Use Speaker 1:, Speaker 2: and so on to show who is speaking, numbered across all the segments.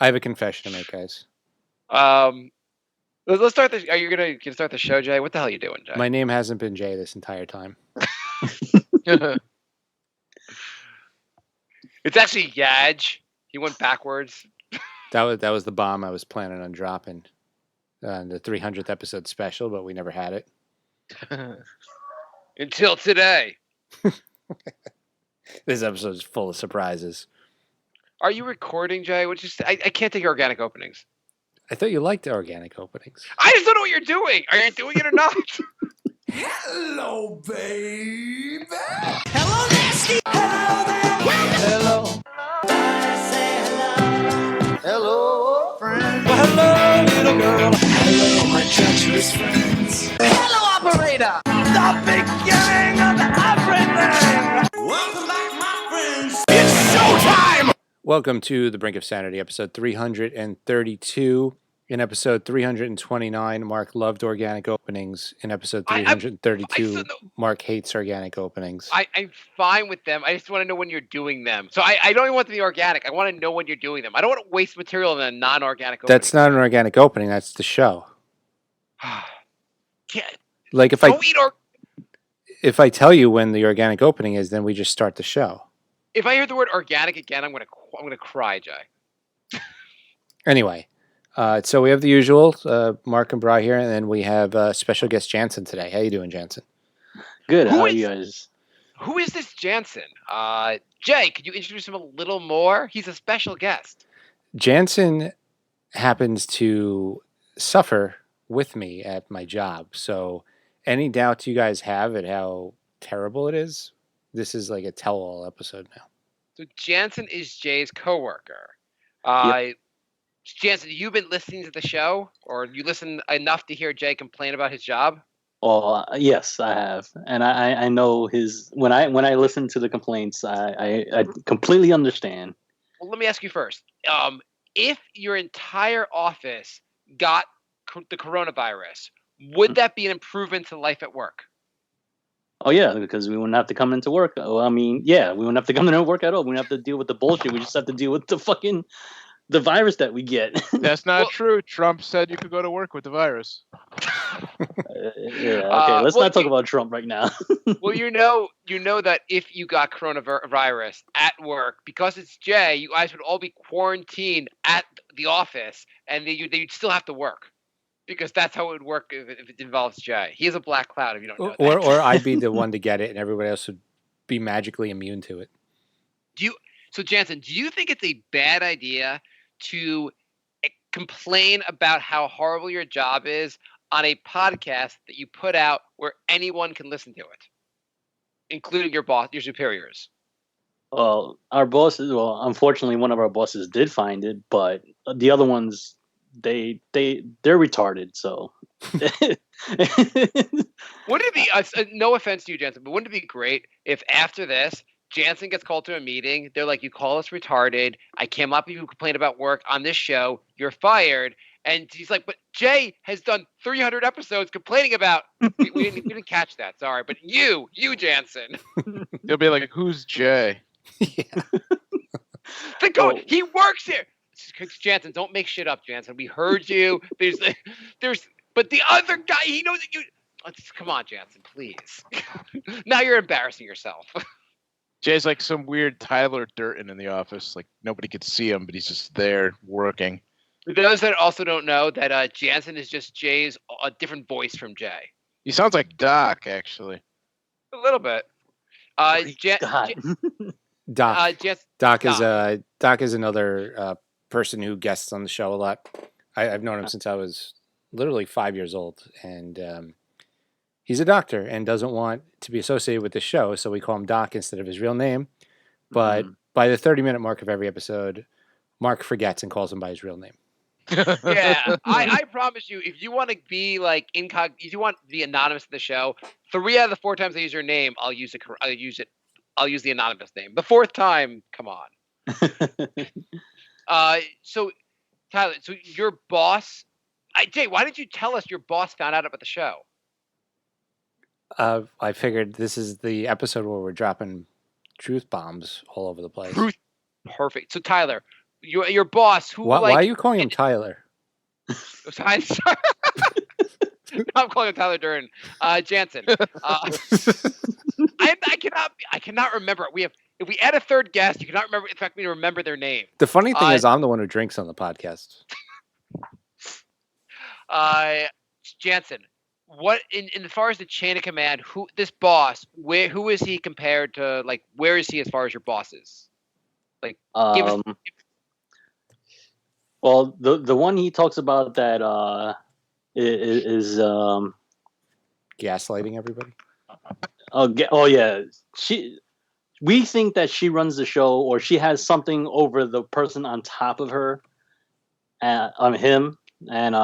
Speaker 1: I have a confession to make, guys.
Speaker 2: Let's start this. Are you gonna start the show, Jay? What the hell are you doing, Jay?
Speaker 1: My name hasn't been Jay this entire time.
Speaker 2: It's actually Yaj. He went backwards.
Speaker 1: That was the bomb I was planning on dropping on the 300th episode special, but we never had it.
Speaker 2: Until today.
Speaker 1: This episode is full of surprises.
Speaker 2: Are you recording, Jay? I can't take organic openings.
Speaker 1: I thought you liked the organic openings.
Speaker 2: I just don't know what you're doing. Are you doing it or not?
Speaker 3: Hello, baby. Hello, nasty. Hello there. Hello. I say hello. Hello, friend. Well, hello, little girl. Hello, my treacherous friends. Hello, operator. The beginning of everything. Welcome back, my friends. It's showtime.
Speaker 1: Welcome to The Brink of Sanity, episode 332. In episode 329, Marc loved organic openings. In episode 332, Marc hates organic openings.
Speaker 2: I'm fine with them. I just want to know when you're doing them. So I don't even want them to be organic. I want to know when you're doing them. I don't want to waste material in a non-organic opening.
Speaker 1: That's not an organic opening. That's the show. Like if I tell you when the organic opening is, then we just start the show.
Speaker 2: If I hear the word organic again, I'm gonna cry, Jay.
Speaker 1: Anyway. So we have the usual, Marc and Bri here, and then we have special guest Janssen today. How you doing, Janssen?
Speaker 4: Good. How are you guys?
Speaker 2: Who is this Janssen? Jay, could you introduce him a little more? He's a special guest.
Speaker 1: Janssen happens to suffer with me at my job. So any doubts you guys have at how terrible it is, this is like a tell-all episode now.
Speaker 2: So Janssen is Jay's coworker.
Speaker 4: Yep.
Speaker 2: Janssen, you've been listening to the show, or you listen enough to hear Jay complain about his job?
Speaker 4: Oh, yes, I have, and I know his. When I listen to the complaints, I completely understand.
Speaker 2: Well, let me ask you first. If your entire office got the coronavirus, would that be an improvement to life at work?
Speaker 4: Oh yeah, because we wouldn't have to come into work. Oh, I mean, yeah, we wouldn't have to come into work at all. We wouldn't have to deal with the bullshit. We just have to deal with the virus that we get.
Speaker 5: That's not true. Trump said you could go to work with the virus.
Speaker 4: Okay. Let's not talk about Trump right now.
Speaker 2: Well, you know that if you got coronavirus at work, because it's Jay, you guys would all be quarantined at the office, and you'd still have to work. Because that's how it would work if it involves Jay. He is a black cloud, if you don't know that.
Speaker 1: Or I'd be the one to get it, and everybody else would be magically immune to it.
Speaker 2: So, Janssen, do you think it's a bad idea to complain about how horrible your job is on a podcast that you put out where anyone can listen to it, including your boss, your superiors?
Speaker 4: Well, unfortunately, one of our bosses did find it, but the other ones, they're retarded. So,
Speaker 2: wouldn't it be? No offense to you, Janssen, but wouldn't it be great if after this, Janssen gets called to a meeting. They're like, you call us retarded. I came up with you who complained about work on this show. You're fired. And he's like, but Jay has done 300 episodes complaining about. We didn't catch that. Sorry. But you Janssen.
Speaker 5: They'll be like, who's Jay?
Speaker 1: Yeah.
Speaker 2: He works here. Janssen, don't make shit up, Janssen. We heard you. But the other guy, he knows that you. Come on, Janssen, please. Now you're embarrassing yourself.
Speaker 5: Jay's like some weird Tyler Durden in the office. Like nobody could see him, but he's just there working.
Speaker 2: For those that also don't know, that Janssen is just Jay's a different voice from Jay.
Speaker 5: He sounds like Doc, actually.
Speaker 2: A little bit.
Speaker 1: Doc is another person who guests on the show a lot. I've known him since I was literally 5 years old, and he's a doctor and doesn't want to be associated with the show, so we call him Doc instead of his real name. But by the 30-minute mark of every episode, Marc forgets and calls him by his real name.
Speaker 2: Yeah, I promise you, if you want to be like if you want to be anonymous in the show, 3 out of the 4 times I use your name, I'll use the anonymous name. The 4th time, come on. So Tyler, so your boss, Jay, why did you tell us your boss found out about the show?
Speaker 1: I figured this is the episode where we're dropping truth bombs all over the place.
Speaker 2: Perfect. So Tyler, your boss who
Speaker 1: Why are you calling him Tyler?
Speaker 2: I'm sorry. I'm calling him Tyler Durden. Janssen. I cannot remember. If we add a third guest, you cannot remember. In fact, we remember their name.
Speaker 1: The funny thing is, I'm the one who drinks on the podcast.
Speaker 2: Janssen, what in as far as the chain of command? Who this boss? Who is he compared to? Like, where is he as far as your bosses? Like,
Speaker 4: well, the one he talks about that is
Speaker 1: gaslighting everybody.
Speaker 4: Oh yeah, we think that she runs the show, or she has something over the person on top of her, on him, and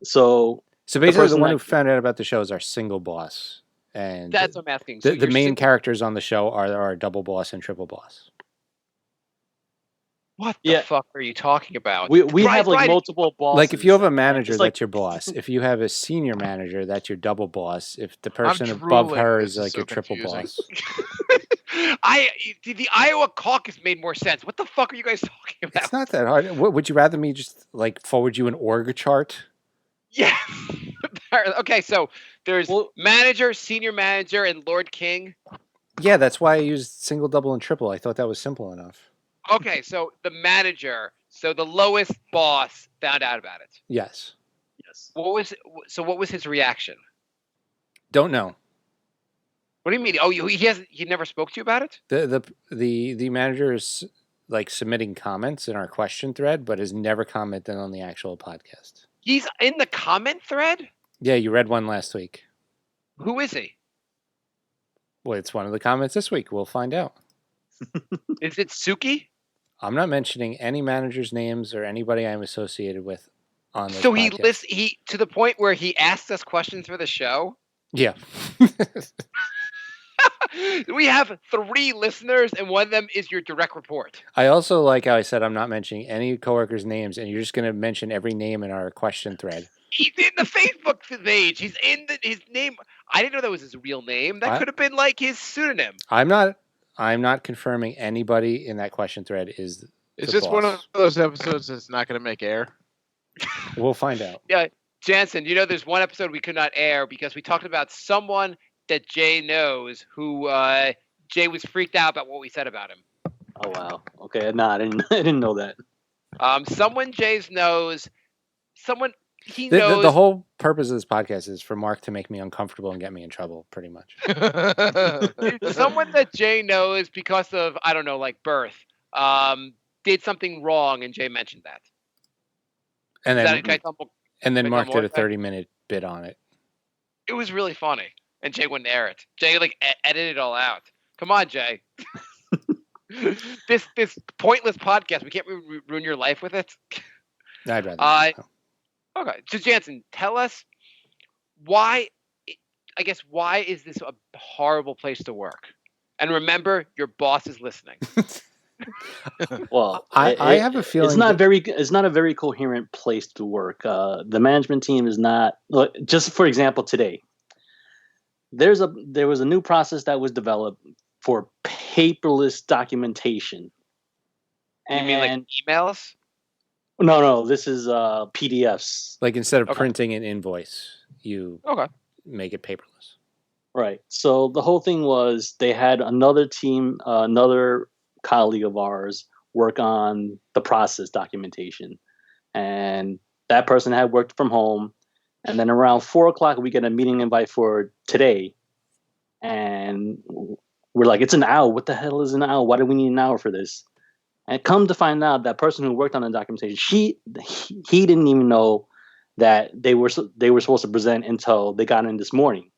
Speaker 4: so
Speaker 1: basically, the one who found out about the show is our single boss, and
Speaker 2: that's what I'm asking.
Speaker 1: So the main characters on the show are our double boss and triple boss.
Speaker 2: What the fuck are you talking about?
Speaker 4: We have like multiple bosses.
Speaker 1: Like if you have a manager, that's your boss. If you have a senior manager, that's your double boss. If the person above her is like your triple boss.
Speaker 2: The Iowa caucus made more sense. What the fuck are you guys talking about?
Speaker 1: It's not that hard. Would you rather me just like forward you an org chart?
Speaker 2: Yeah. Okay, so there's manager, senior manager, and Lord King.
Speaker 1: Yeah, that's why I used single, double, and triple. I thought that was simple enough.
Speaker 2: Okay, so the manager, so the lowest boss found out about it.
Speaker 1: Yes.
Speaker 2: What was his reaction?
Speaker 1: Don't know.
Speaker 2: What do you mean? Oh, he never spoke to you about it?
Speaker 1: The manager is like submitting comments in our question thread, but has never commented on the actual podcast.
Speaker 2: He's in the comment thread?
Speaker 1: Yeah, you read one last week.
Speaker 2: Who is he?
Speaker 1: Well, it's one of the comments this week. We'll find out.
Speaker 2: Is it Suki?
Speaker 1: I'm not mentioning any managers' names or anybody I'm associated with on this
Speaker 2: So
Speaker 1: podcast.
Speaker 2: he to the point where he asks us questions for the show?
Speaker 1: Yeah.
Speaker 2: We have 3 listeners, and one of them is your direct report.
Speaker 1: I also like how I said I'm not mentioning any coworkers' names, and you're just going to mention every name in our question thread.
Speaker 2: He's in the Facebook page. He's in his name. I didn't know that was his real name. That could have been like his pseudonym.
Speaker 1: I'm not confirming anybody in that question thread is
Speaker 5: this boss. One of those episodes that's not going to make air?
Speaker 1: We'll find out.
Speaker 2: Yeah, Janssen, there's one episode we could not air because we talked about someone that Jay knows who Jay was freaked out about what we said about him.
Speaker 4: Oh, wow. Okay, no, I didn't know that.
Speaker 2: Someone Jay's knows, someone he knows.
Speaker 1: The whole purpose of this podcast is for Mark to make me uncomfortable and get me in trouble, pretty much.
Speaker 2: Someone that Jay knows because of, I don't know, like birth, did something wrong, and Jay mentioned that.
Speaker 1: And then Mark did a 30-minute bit on it.
Speaker 2: It was really funny, and Jay wouldn't air it. Jay edited it all out. Come on, Jay. This pointless podcast. We can't ruin your life with it.
Speaker 1: I'd rather not.
Speaker 2: Okay, so Janssen, tell us why. I guess why is this a horrible place to work? And remember, your boss is listening.
Speaker 4: Well,
Speaker 1: I have a feeling
Speaker 4: it's not a very coherent place to work. The management team is not. Just for example, today there was a new process that was developed for paperless documentation.
Speaker 2: You mean like emails?
Speaker 4: No, this is PDFs.
Speaker 1: Like instead of printing an invoice, you make it paperless.
Speaker 4: Right. So the whole thing was they had another team, another colleague of ours work on the process documentation. And that person had worked from home. And then around 4:00, we get a meeting invite for today. And we're like, it's an hour. What the hell is an hour? Why do we need an hour for this? And come to find out, that person who worked on the documentation, he didn't even know that they were supposed to present until they got in this morning.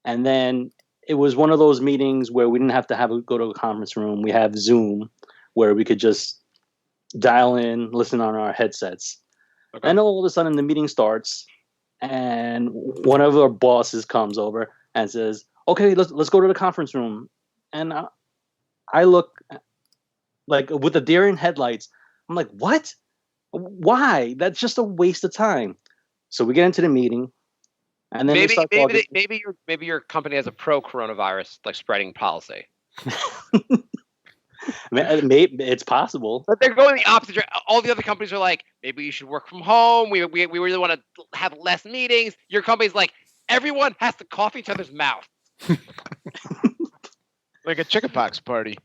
Speaker 4: And then it was one of those meetings where we didn't have to go to a conference room. We have Zoom where we could just dial in, listen on our headsets. Okay. And all of a sudden the meeting starts, and one of our bosses comes over and says, "Okay, let's go to the conference room." And I look like with the deer in headlights. I'm like, what? Why? That's just a waste of time. So we get into the meeting, and then
Speaker 2: maybe your company has a pro-coronavirus like spreading policy.
Speaker 4: Maybe it's possible.
Speaker 2: But they're going the opposite direction. All the other companies are like, maybe you should work from home. We really want to have less meetings. Your company's like, everyone has to cough each other's mouth.
Speaker 5: Like a chickenpox party.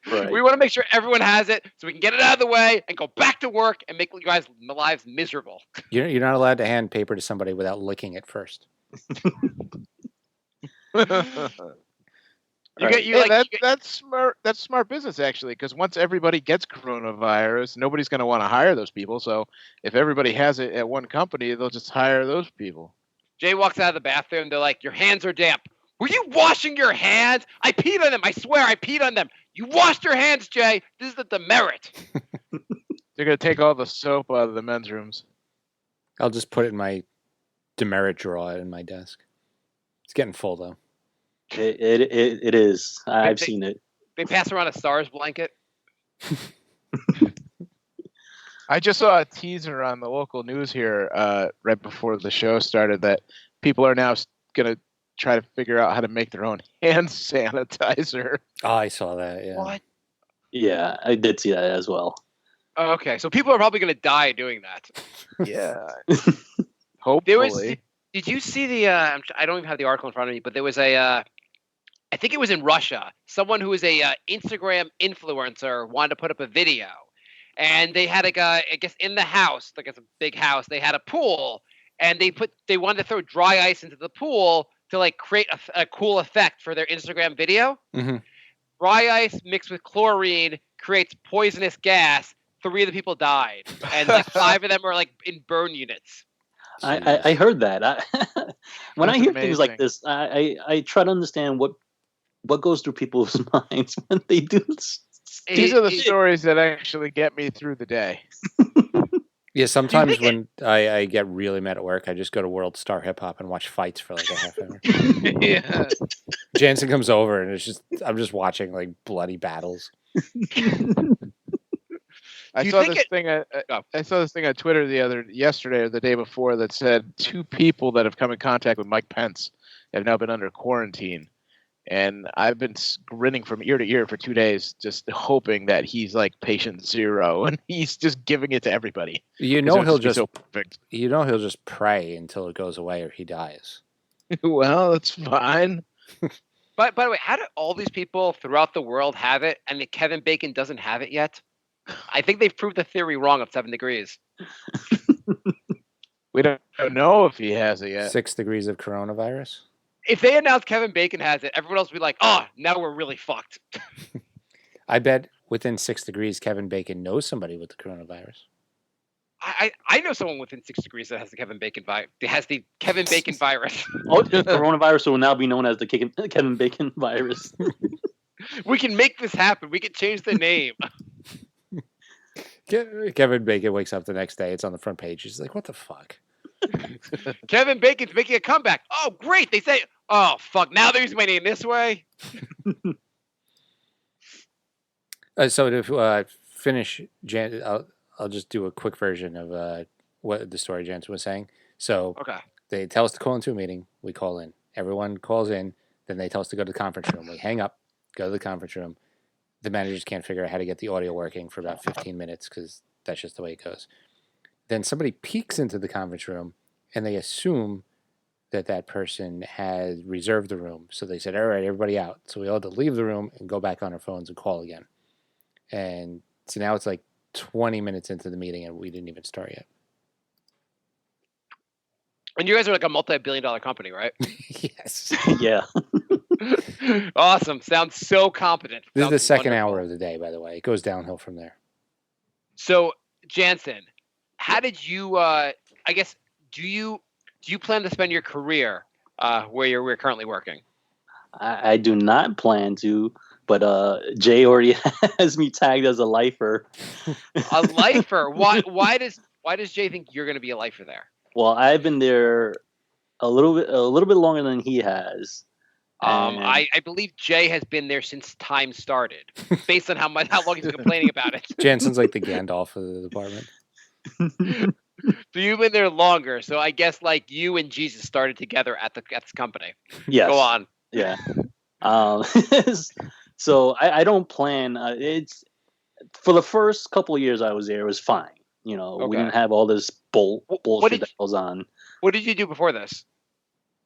Speaker 4: Right.
Speaker 2: We want to make sure everyone has it so we can get it out of the way and go back to work and make you guys' lives miserable.
Speaker 1: You're not allowed to hand paper to somebody without licking it first.
Speaker 5: That's smart. That's smart business, actually, because once everybody gets coronavirus, nobody's going to want to hire those people. So if everybody has it at one company, they'll just hire those people.
Speaker 2: Jay walks out of the bathroom. They're like, your hands are damp. Were you washing your hands? I peed on them. I swear I peed on them. You washed your hands, Jay. This is the demerit.
Speaker 5: They're going to take all the soap out of the men's rooms.
Speaker 1: I'll just put it in my demerit drawer in my desk. It's getting full, though.
Speaker 4: It is. I've seen it.
Speaker 2: They pass around a SARS blanket.
Speaker 5: I just saw a teaser on the local news here right before the show started that people are now going to try to figure out how to make their own hand sanitizer.
Speaker 1: Oh, I saw that, yeah.
Speaker 2: What?
Speaker 4: Yeah, I did see that as well.
Speaker 2: Oh, okay, so people are probably going to die doing that.
Speaker 5: Yeah. Hopefully.
Speaker 2: Did you see the, I don't even have the article in front of me, but there was I think it was in Russia, someone who was a Instagram influencer wanted to put up a video. And they had a guy, I guess, in the house, like it's a big house, they had a pool. And they wanted to throw dry ice into the pool to like create a cool effect for their Instagram video.
Speaker 1: Mm-hmm.
Speaker 2: Dry ice mixed with chlorine creates poisonous gas. 3 of the people died, and like 5 of them are like in burn units.
Speaker 4: I heard that. When
Speaker 5: That's
Speaker 4: I hear
Speaker 5: amazing.
Speaker 4: things like this, I try to understand what goes through people's minds when they do this.
Speaker 5: These are the stories that actually get me through the day.
Speaker 1: Yeah, sometimes when I get really mad at work, I just go to World Star Hip Hop and watch fights for like a half hour.
Speaker 2: Yeah.
Speaker 1: Jansen comes over and I'm just watching like bloody battles.
Speaker 5: I saw this thing on Twitter yesterday or the day before that said 2 people that have come in contact with Mike Pence have now been under quarantine. And I've been grinning from ear to ear for 2 days, just hoping that he's like patient 0 and he's just giving it to everybody.
Speaker 1: He'll just
Speaker 5: so perfect.
Speaker 1: He'll just pray until it goes away or he dies.
Speaker 5: Well, that's fine.
Speaker 2: But by the way, how do all these people throughout the world have it, and that Kevin Bacon doesn't have it yet? I think they've proved the theory wrong of 7 degrees.
Speaker 5: We don't know if he has it yet.
Speaker 1: 6 degrees of coronavirus.
Speaker 2: If they announce Kevin Bacon has it, everyone else will be like, oh, now we're really fucked.
Speaker 1: I bet within 6 degrees, Kevin Bacon knows somebody with the coronavirus.
Speaker 2: I know someone within 6 degrees that has the Kevin Bacon virus. Has the Kevin Bacon virus.
Speaker 4: Oh, the coronavirus will now be known as the Kevin Bacon virus.
Speaker 2: We can make this happen. We can change the name.
Speaker 1: Kevin Bacon wakes up the next day. It's on the front page. He's like, what the fuck?
Speaker 2: Kevin Bacon's making a comeback. Oh, great. They say, oh, fuck. Now they're using my name this way.
Speaker 1: So to finish, I'll just do a quick version of what the story Jansen was saying. So
Speaker 2: okay.
Speaker 1: They tell us to call into a meeting. We call in. Everyone calls in. Then they tell us to go to the conference room. We hang up, go to the conference room. The managers can't figure out how to get the audio working for about 15 minutes because that's just the way it goes. Then somebody peeks into the conference room, and they assume that person had reserved the room. So they said, all right, everybody out. So we all had to leave the room and go back on our phones and call again. And so now it's like 20 minutes into the meeting, and we didn't even start yet.
Speaker 2: And you guys are like a multi-billion-dollar company, right?
Speaker 1: Yes.
Speaker 4: Yeah.
Speaker 2: Awesome. Sounds so competent.
Speaker 1: This is the second
Speaker 2: wonderful.
Speaker 1: hour of the day, by the way. It goes downhill from there.
Speaker 2: So, Jansen, how did you? I guess do you plan to spend your career where we're currently working?
Speaker 4: I do not plan to, but Jay already has me tagged as a lifer.
Speaker 2: A lifer? Why does Jay think you're going to be a lifer there?
Speaker 4: Well, I've been there a little bit longer than he has.
Speaker 2: I believe Jay has been there since time started, based on how long he's been complaining about it.
Speaker 1: Jansen's like the Gandalf of the department.
Speaker 2: So you've been there longer. So I guess like you and Jesus started together at this company.
Speaker 4: Yes.
Speaker 2: Go on.
Speaker 4: Yeah. So I don't plan. It's for the first couple of years I was there, it was fine. We didn't have all this bullshit that goes on.
Speaker 2: What did you do before this?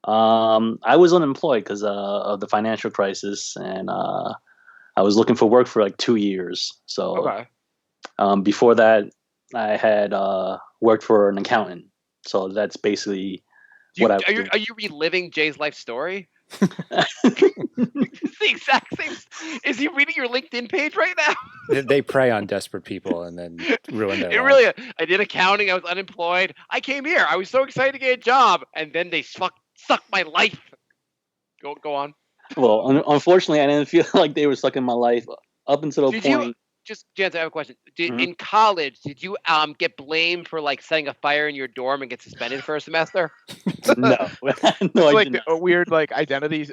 Speaker 4: I was unemployed because of the financial crisis, and I was looking for work for like 2 years. So before that, I had worked for an accountant. So that's basically what I.
Speaker 2: Are you reliving Jay's life story? It's the exact same. Is he reading your LinkedIn page right now?
Speaker 1: They prey on desperate people and then ruin their lives.
Speaker 2: Really. I did accounting. I was unemployed. I came here. I was so excited to get a job, and then they sucked my life. Go on.
Speaker 4: Well, unfortunately, I didn't feel like they were sucking my life up until the point.
Speaker 2: Jansen, I have a question. In college, did you get blamed for like setting a fire in your dorm and get suspended for a semester?
Speaker 4: No, no,
Speaker 5: it's like a weird like identity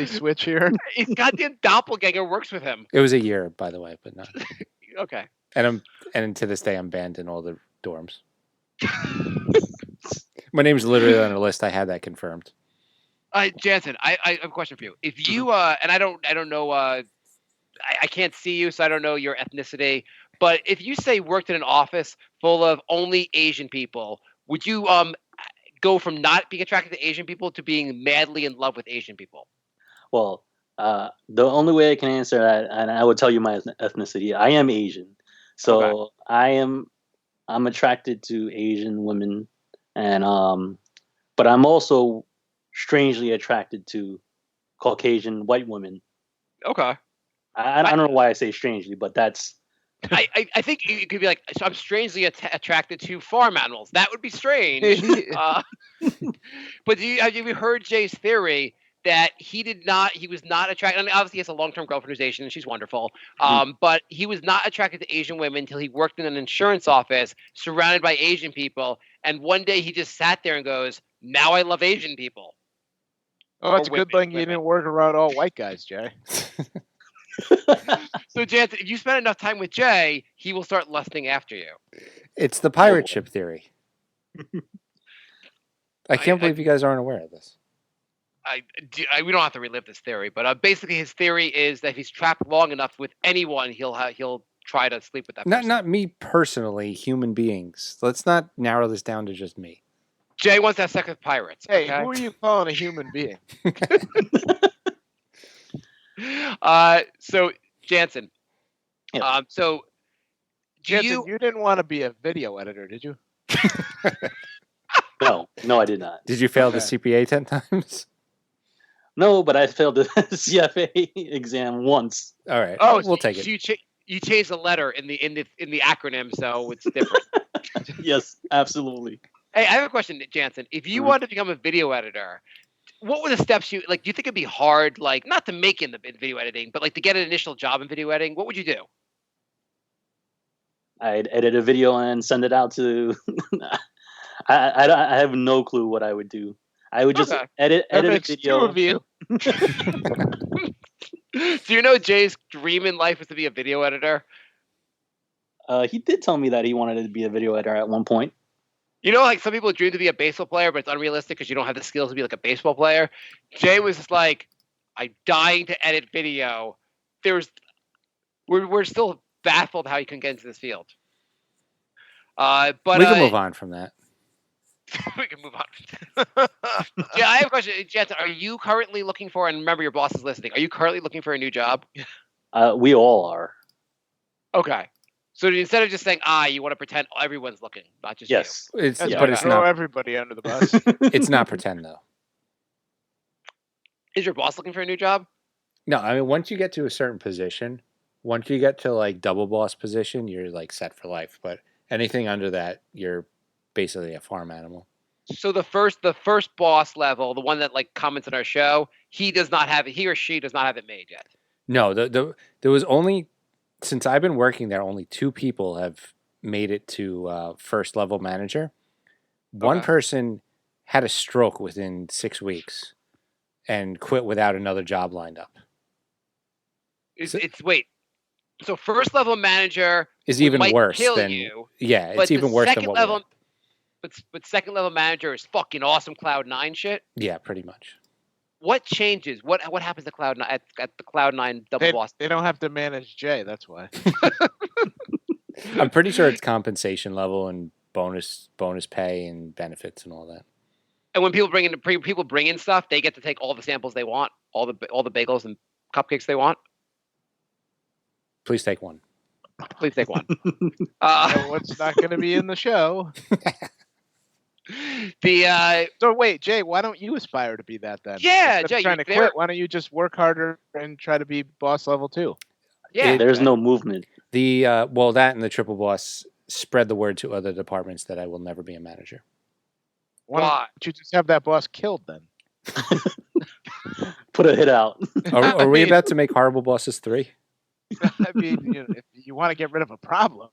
Speaker 5: switch here.
Speaker 2: His goddamn doppelganger works with him.
Speaker 1: It was a year, by the way, but not.
Speaker 2: Okay.
Speaker 1: And to this day, I'm banned in all the dorms. My name's literally on a list. I had that confirmed.
Speaker 2: Jansen, I have a question for you. If you and I don't know. I can't see you, so I don't know your ethnicity. But if you say worked in an office full of only Asian people, would you go from not being attracted to Asian people to being madly in love with Asian people?
Speaker 4: Well, the only way I can answer that, and I would tell you my ethnicity, I am Asian. So I'm attracted to Asian women, and but I'm also strangely attracted to Caucasian white women.
Speaker 2: Okay.
Speaker 4: I don't know why I say strangely, but that's.
Speaker 2: I think you could be like, so I'm strangely attracted to farm animals. That would be strange. But have you heard Jay's theory that he was not attracted? I mean, obviously, he has a long-term girlfriend who's Asian, and she's wonderful. But he was not attracted to Asian women until he worked in an insurance office surrounded by Asian people. And one day he just sat there and goes, "Now I love Asian people."
Speaker 5: Oh, it's a good thing you didn't work around all white guys, Jay.
Speaker 2: So, Jansen, if you spend enough time with Jay, he will start lusting after you.
Speaker 1: It's the pirate ship theory. I can't believe you guys aren't aware of this.
Speaker 2: We don't have to relive this theory, but basically his theory is that if he's trapped long enough with anyone, he'll try to sleep with that person.
Speaker 1: Not me personally, human beings. Let's not narrow this down to just me.
Speaker 2: Jay wants to have sex with pirates.
Speaker 5: Hey, who are you calling a human being?
Speaker 2: So Jansen.
Speaker 4: Yeah.
Speaker 5: Jansen, you didn't want to be a video editor, did you?
Speaker 4: No, I did not.
Speaker 1: Did you fail the CPA 10 times?
Speaker 4: No, but I failed the CFA exam once.
Speaker 1: All right.
Speaker 2: Oh,
Speaker 1: we'll take it.
Speaker 2: You changed a letter in the acronym, so it's different.
Speaker 4: Yes, absolutely.
Speaker 2: Hey, I have a question, Jansen. If you wanted to become a video editor, what were the steps you like? Do you think it'd be hard, like not to make in video editing, but like to get an initial job in video editing? What would you do?
Speaker 4: I'd edit a video and send it out to. I have no clue what I would do. I would just edit a video.
Speaker 5: Two of you.
Speaker 2: Do you know Jay's dream in life was to be a video editor?
Speaker 4: He did tell me that he wanted to be a video editor at one point.
Speaker 2: You know, like some people dream to be a baseball player, but it's unrealistic because you don't have the skills to be like a baseball player. Jay was just like, I'm dying to edit video. We're still baffled how he couldn't get into this field. But
Speaker 1: we can move on from that.
Speaker 2: We can move on. Yeah, I have a question. Jansen, are you currently looking for, and remember your boss is listening, are you currently looking for a new job?
Speaker 4: We all are.
Speaker 2: Okay. So instead of just saying, you want to pretend everyone's looking, not just
Speaker 1: you. But it's
Speaker 5: throw
Speaker 1: not
Speaker 5: everybody under the bus.
Speaker 1: It's not pretend, though.
Speaker 2: Is your boss looking for a new job?
Speaker 1: No, I mean, once you get to a certain position, once you get to like double boss position, you're like set for life. But anything under that, you're basically a farm animal.
Speaker 2: So the first boss level, the one that like comments on our show, he or she does not have it made yet.
Speaker 1: No, there was only, since I've been working there, only 2 people have made it to first level manager. One person had a stroke within 6 weeks and quit without another job lined up.
Speaker 2: So first level manager
Speaker 1: is even worse than
Speaker 2: you.
Speaker 1: Yeah, it's even worse than what
Speaker 2: level. But second level manager is fucking awesome Cloud 9 shit.
Speaker 1: Yeah, pretty much.
Speaker 2: what changes? What happens to Cloud9 at the Cloud9 double boss?
Speaker 5: They don't have to manage Jay. That's why.
Speaker 1: I'm pretty sure it's compensation level and bonus pay and benefits and all that.
Speaker 2: And when people bring in stuff, they get to take all the samples they want, all the bagels and cupcakes they want.
Speaker 1: Please take one.
Speaker 2: Please take one.
Speaker 5: What's not going to be in the show? So wait, Jay, why don't you aspire to be that then?
Speaker 2: Yeah,
Speaker 5: Instead
Speaker 2: Jay,
Speaker 5: of trying to quit. Why don't you just work harder and try to be boss level too?
Speaker 2: Yeah,
Speaker 4: there's no movement.
Speaker 1: That and the triple boss spread the word to other departments that I will never be a manager.
Speaker 5: Why don't you just have that boss killed then?
Speaker 4: Put a hit out.
Speaker 1: Are we about to make Horrible Bosses 3?
Speaker 5: I mean, if you want to get rid of a problem.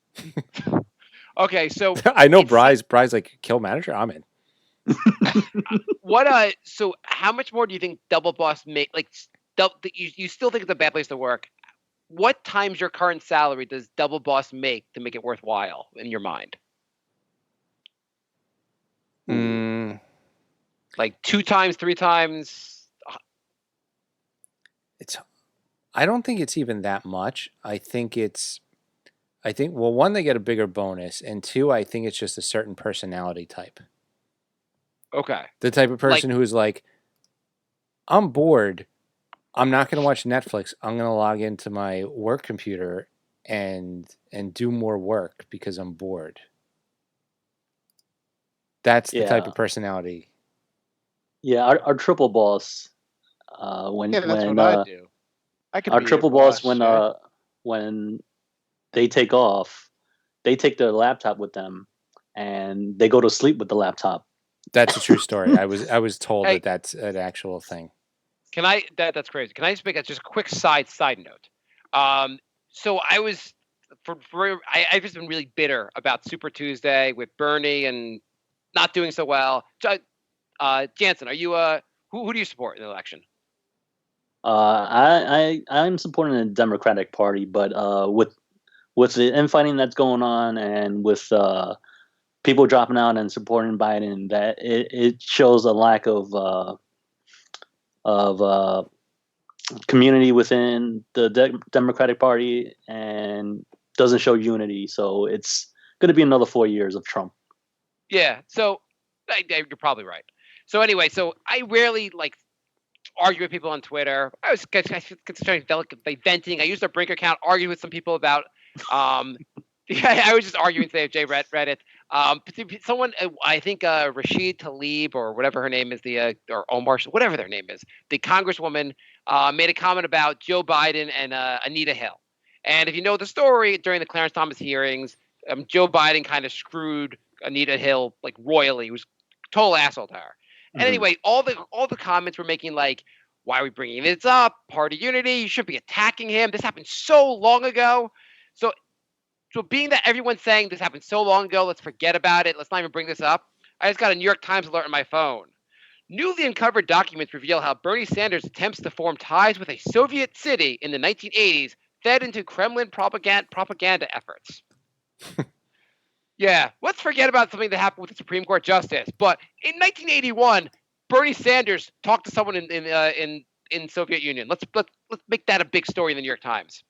Speaker 2: Okay, so
Speaker 1: I know Bry's like kill manager. I'm in.
Speaker 2: So how much more do you think Double Boss make? Like, you still think it's a bad place to work? What times your current salary does Double Boss make to make it worthwhile in your mind? Like 2 times, 3 times?
Speaker 1: I don't think it's even that much. I think well, 1, they get a bigger bonus, and 2, I think it's just a certain personality type.
Speaker 2: Okay.
Speaker 1: The type of person who's like, I'm bored. I'm not going to watch Netflix. I'm going to log into my work computer and do more work because I'm bored. That's the type of personality.
Speaker 4: Yeah, our triple boss.
Speaker 5: That's what I do.
Speaker 4: Our triple boss when they take off, they take their laptop with them, and they go to sleep with the laptop.
Speaker 1: That's a true story. I was told that that's an actual thing.
Speaker 2: Can I? That's crazy. Can I just make just a quick side note? So I was I've just been really bitter about Super Tuesday with Bernie and not doing so well. Janssen, are you who do you support in the election?
Speaker 4: I'm supporting the Democratic Party, but with the infighting that's going on and with people dropping out and supporting Biden, that it shows a lack of community within the Democratic Party and doesn't show unity. So it's going to be another 4 years of Trump.
Speaker 2: Yeah. So you're probably right. So anyway, I rarely argue with people on Twitter. I was trying venting. I used their Brink account, argued with some people about. I was just arguing today with Jay Reddit. Someone, I think Rashid Tlaib or whatever her name is, or Omar, whatever their name is, the congresswoman made a comment about Joe Biden and Anita Hill. And if you know the story, during the Clarence Thomas hearings, Joe Biden kind of screwed Anita Hill royally. He was a total asshole to her. Mm-hmm. And anyway, all the comments were making why are we bringing this up? Party unity. You shouldn't be attacking him. This happened so long ago. So being that everyone's saying this happened so long ago, let's forget about it. Let's not even bring this up. I just got a New York Times alert on my phone. Newly uncovered documents reveal how Bernie Sanders' attempts to form ties with a Soviet city in the 1980s fed into Kremlin propaganda efforts. Yeah, let's forget about something that happened with the Supreme Court justice. But in 1981, Bernie Sanders talked to someone in Soviet Union. Let's make that a big story in the New York Times.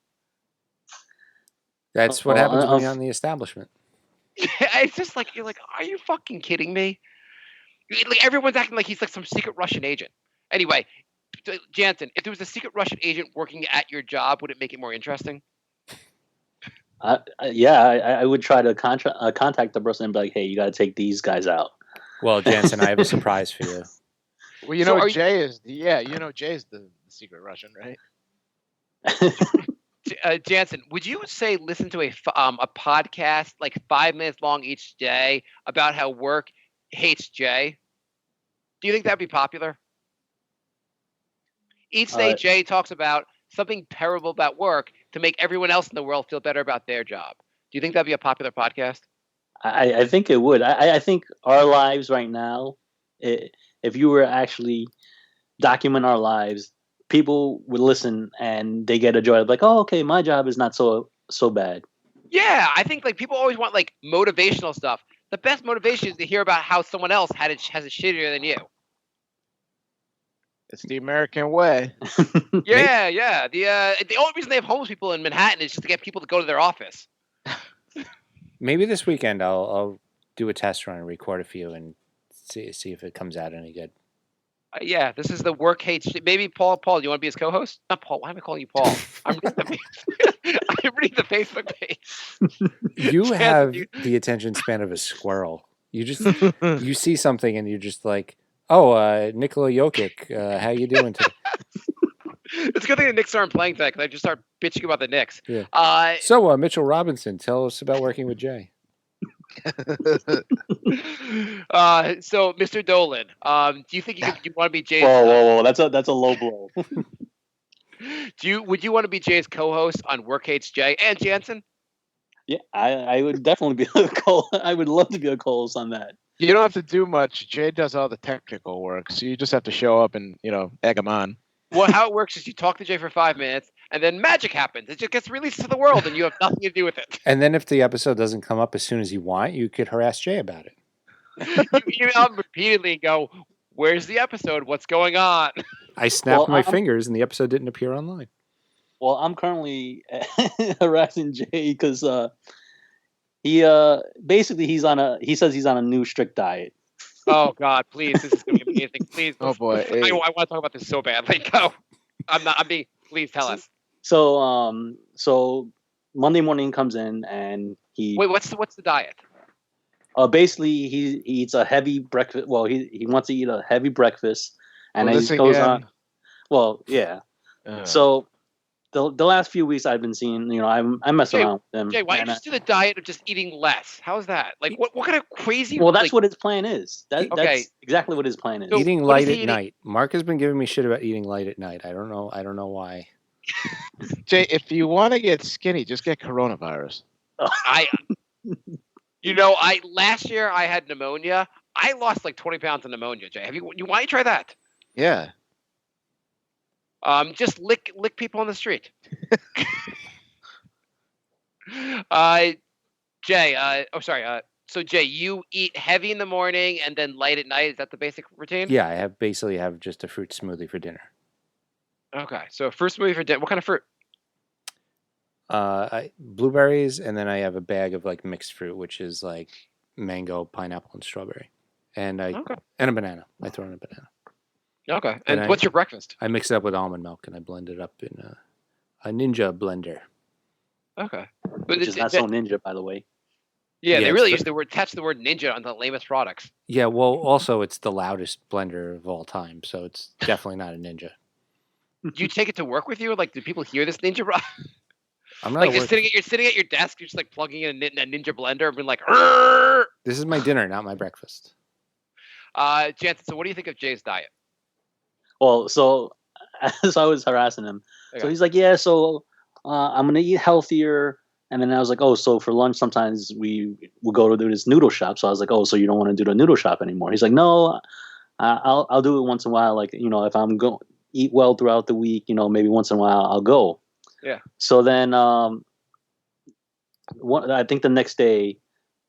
Speaker 1: That's what happens when you're on the establishment.
Speaker 2: It's just you're are you fucking kidding me? Everyone's acting like he's some secret Russian agent. Anyway, Janssen, if there was a secret Russian agent working at your job, would it make it more interesting?
Speaker 4: I would try to contact the person and be like, hey, you got to take these guys out.
Speaker 1: Well, Janssen, I have a surprise for you.
Speaker 5: Well, Jay is. Yeah, Jay's the secret Russian, right?
Speaker 2: Janssen, would you say listen to a podcast 5 minutes long each day about how work hates Jay? Do you think that'd be popular? Each day, Jay talks about something terrible about work to make everyone else in the world feel better about their job. Do you think that'd be a popular podcast?
Speaker 4: I think it would. I think our lives right now, if you were actually document our lives, people would listen and they get a joy of oh, okay, my job is not so bad.
Speaker 2: Yeah, I think people always want motivational stuff. The best motivation is to hear about how someone else has it shittier than you.
Speaker 5: It's the American way.
Speaker 2: Yeah. The only reason they have homeless people in Manhattan is just to get people to go to their office.
Speaker 1: Maybe this weekend I'll do a test run and record a few and see if it comes out any good.
Speaker 2: Yeah, this is the work hates. Maybe Paul, do you want to be his co-host? Not Paul. Why am I calling you Paul? I'm reading the Facebook page.
Speaker 1: You have the attention span of a squirrel. You see something and you're just like, oh, Nikola Jokic, how you doing today?
Speaker 2: It's a good thing the Knicks aren't playing tonight because I just start bitching about the Knicks.
Speaker 1: Yeah. So, Mitchell Robinson, tell us about working with Jay.
Speaker 2: So Mr. Dolan, do you think you want to be Jay's?
Speaker 4: Whoa! That's a low blow.
Speaker 2: Would you want to be Jay's co-host on Work Hates Jay and Janssen?
Speaker 4: Yeah, I would definitely be I would love to be a co-host on that.
Speaker 5: You don't have to do much. Jay does all the technical work, so you just have to show up and egg him on.
Speaker 2: Well, how it works is you talk to Jay for 5 minutes, and then magic happens. It just gets released to the world, and you have nothing to do with it.
Speaker 1: And then if the episode doesn't come up as soon as you want, you could harass Jay about it.
Speaker 2: You email him repeatedly and go, "Where's the episode? What's going on?"
Speaker 1: I snapped my fingers, and the episode didn't appear online.
Speaker 4: Well, I'm currently harassing Jay because he basically he says he's on a new strict diet.
Speaker 2: Oh God, please! This is going to be amazing. Please.
Speaker 5: Oh boy,
Speaker 2: I want to talk about this so badly. Go. Please tell us.
Speaker 4: So Monday morning comes in and he.
Speaker 2: Wait, what's the diet?
Speaker 4: Basically, he eats a heavy breakfast. Well, he wants to eat a heavy breakfast, and then he goes on. Well, yeah. So the last few weeks I've been seeing, I mess around with him.
Speaker 2: Jay, why don't you just do the diet of just eating less? How's that? Like, what kind of crazy?
Speaker 4: Well, that's what his plan is. That's exactly what his plan is.
Speaker 1: So eating light at night. Mark has been giving me shit about eating light at night. I don't know why.
Speaker 5: Jay, if you want to get skinny, just get coronavirus.
Speaker 2: Last year I had pneumonia. I lost like 20 pounds of pneumonia. Jay, why don't you try that?
Speaker 5: Yeah.
Speaker 2: Just lick people on the street. Jay. So Jay, you eat heavy in the morning and then light at night. Is that the basic routine?
Speaker 1: Yeah, I have just a fruit smoothie for dinner.
Speaker 2: Okay, so fruit smoothie for dinner. What kind of fruit?
Speaker 1: Blueberries, and then I have a bag of like mixed fruit, which is like mango, pineapple, and strawberry, and and a banana. I throw in a banana.
Speaker 2: Okay, and what's your breakfast?
Speaker 1: I mix it up with almond milk and I blend it up in a Ninja blender.
Speaker 2: Okay,
Speaker 4: which is not so ninja, by the way.
Speaker 2: Yeah, they really attach the word ninja on the lamest products.
Speaker 1: Yeah, well, also it's the loudest blender of all time, so it's definitely not a Ninja.
Speaker 2: Do you take it to work with you? Like, do people hear this Ninja?
Speaker 1: I'm not
Speaker 2: like you're sitting at your desk, you're just like plugging in a Ninja blender and being like, "Rrr!"
Speaker 1: This is my dinner, not my breakfast.
Speaker 2: Janssen, so what do you think of Jay's diet?
Speaker 4: Well, so as I was harassing him, so he's like, yeah, so I'm gonna eat healthier. And then I was like, oh, so for lunch sometimes we will go to do this noodle shop. So I was like, oh, so you don't want to do the noodle shop anymore? He's like, no, I'll do it once in a while. Like, if I'm going eat well throughout the week, maybe once in a while I'll go.
Speaker 2: Yeah.
Speaker 4: So then I think the next day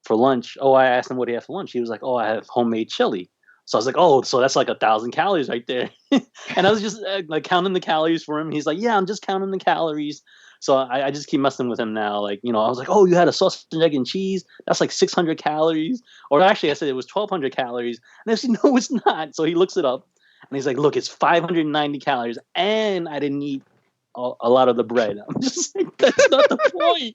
Speaker 4: for lunch, I asked him what he had for lunch. He was like, oh, I have homemade chili. So I was like, oh, so that's like 1,000 calories right there. And I was just like counting the calories for him. He's like, yeah, I'm just counting the calories. So I just keep messing with him now. Like, I was like, oh, you had a sausage, egg, and cheese? That's like 600 calories. Or actually, I said it was 1,200 calories. And I said, no, it's not. So he looks it up. And he's like, look, it's 590 calories. And I didn't eat a lot of the bread. I'm just like, that's not the point.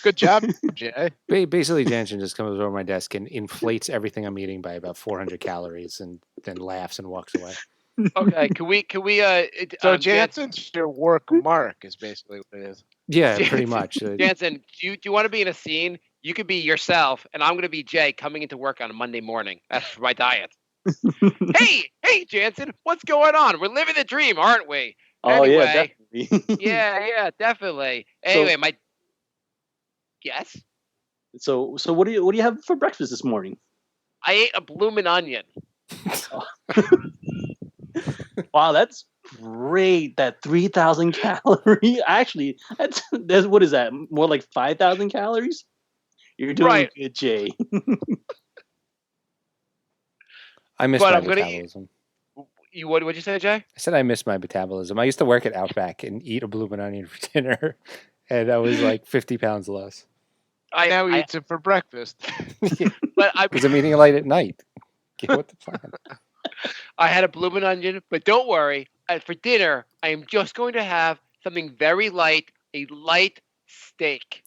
Speaker 5: Good job, Jay.
Speaker 1: Basically, Janssen just comes over my desk and inflates everything I'm eating by about 400 calories and then laughs and walks away.
Speaker 2: Okay, can we?
Speaker 5: So Janssen's your work Mark is basically what it is.
Speaker 1: Yeah, pretty much.
Speaker 2: Janssen, do you want to be in a scene? You could be yourself, and I'm going to be Jay coming into work on a Monday morning. That's my diet. hey, Janssen, what's going on? We're living the dream, aren't we?
Speaker 4: Oh,
Speaker 2: anyway,
Speaker 4: yeah, definitely.
Speaker 2: yeah, definitely. Anyway, yes.
Speaker 4: So what do you have for breakfast this morning?
Speaker 2: I ate a bloomin' onion.
Speaker 4: Wow, that's great. That 3,000 calorie. Actually, that's what is that? More like 5,000 calories? You're doing good, Jay.
Speaker 1: I miss my metabolism.
Speaker 2: What'd you say, Jay?
Speaker 1: I said I miss my metabolism. I used to work at Outback and eat a blooming onion for dinner, and I was like 50 pounds less.
Speaker 5: Now he eats it for breakfast.
Speaker 2: But
Speaker 1: Because I'm eating light at night. Get with the plan.
Speaker 2: I had a blooming onion, but don't worry. For dinner, I am just going to have something very light, a light steak.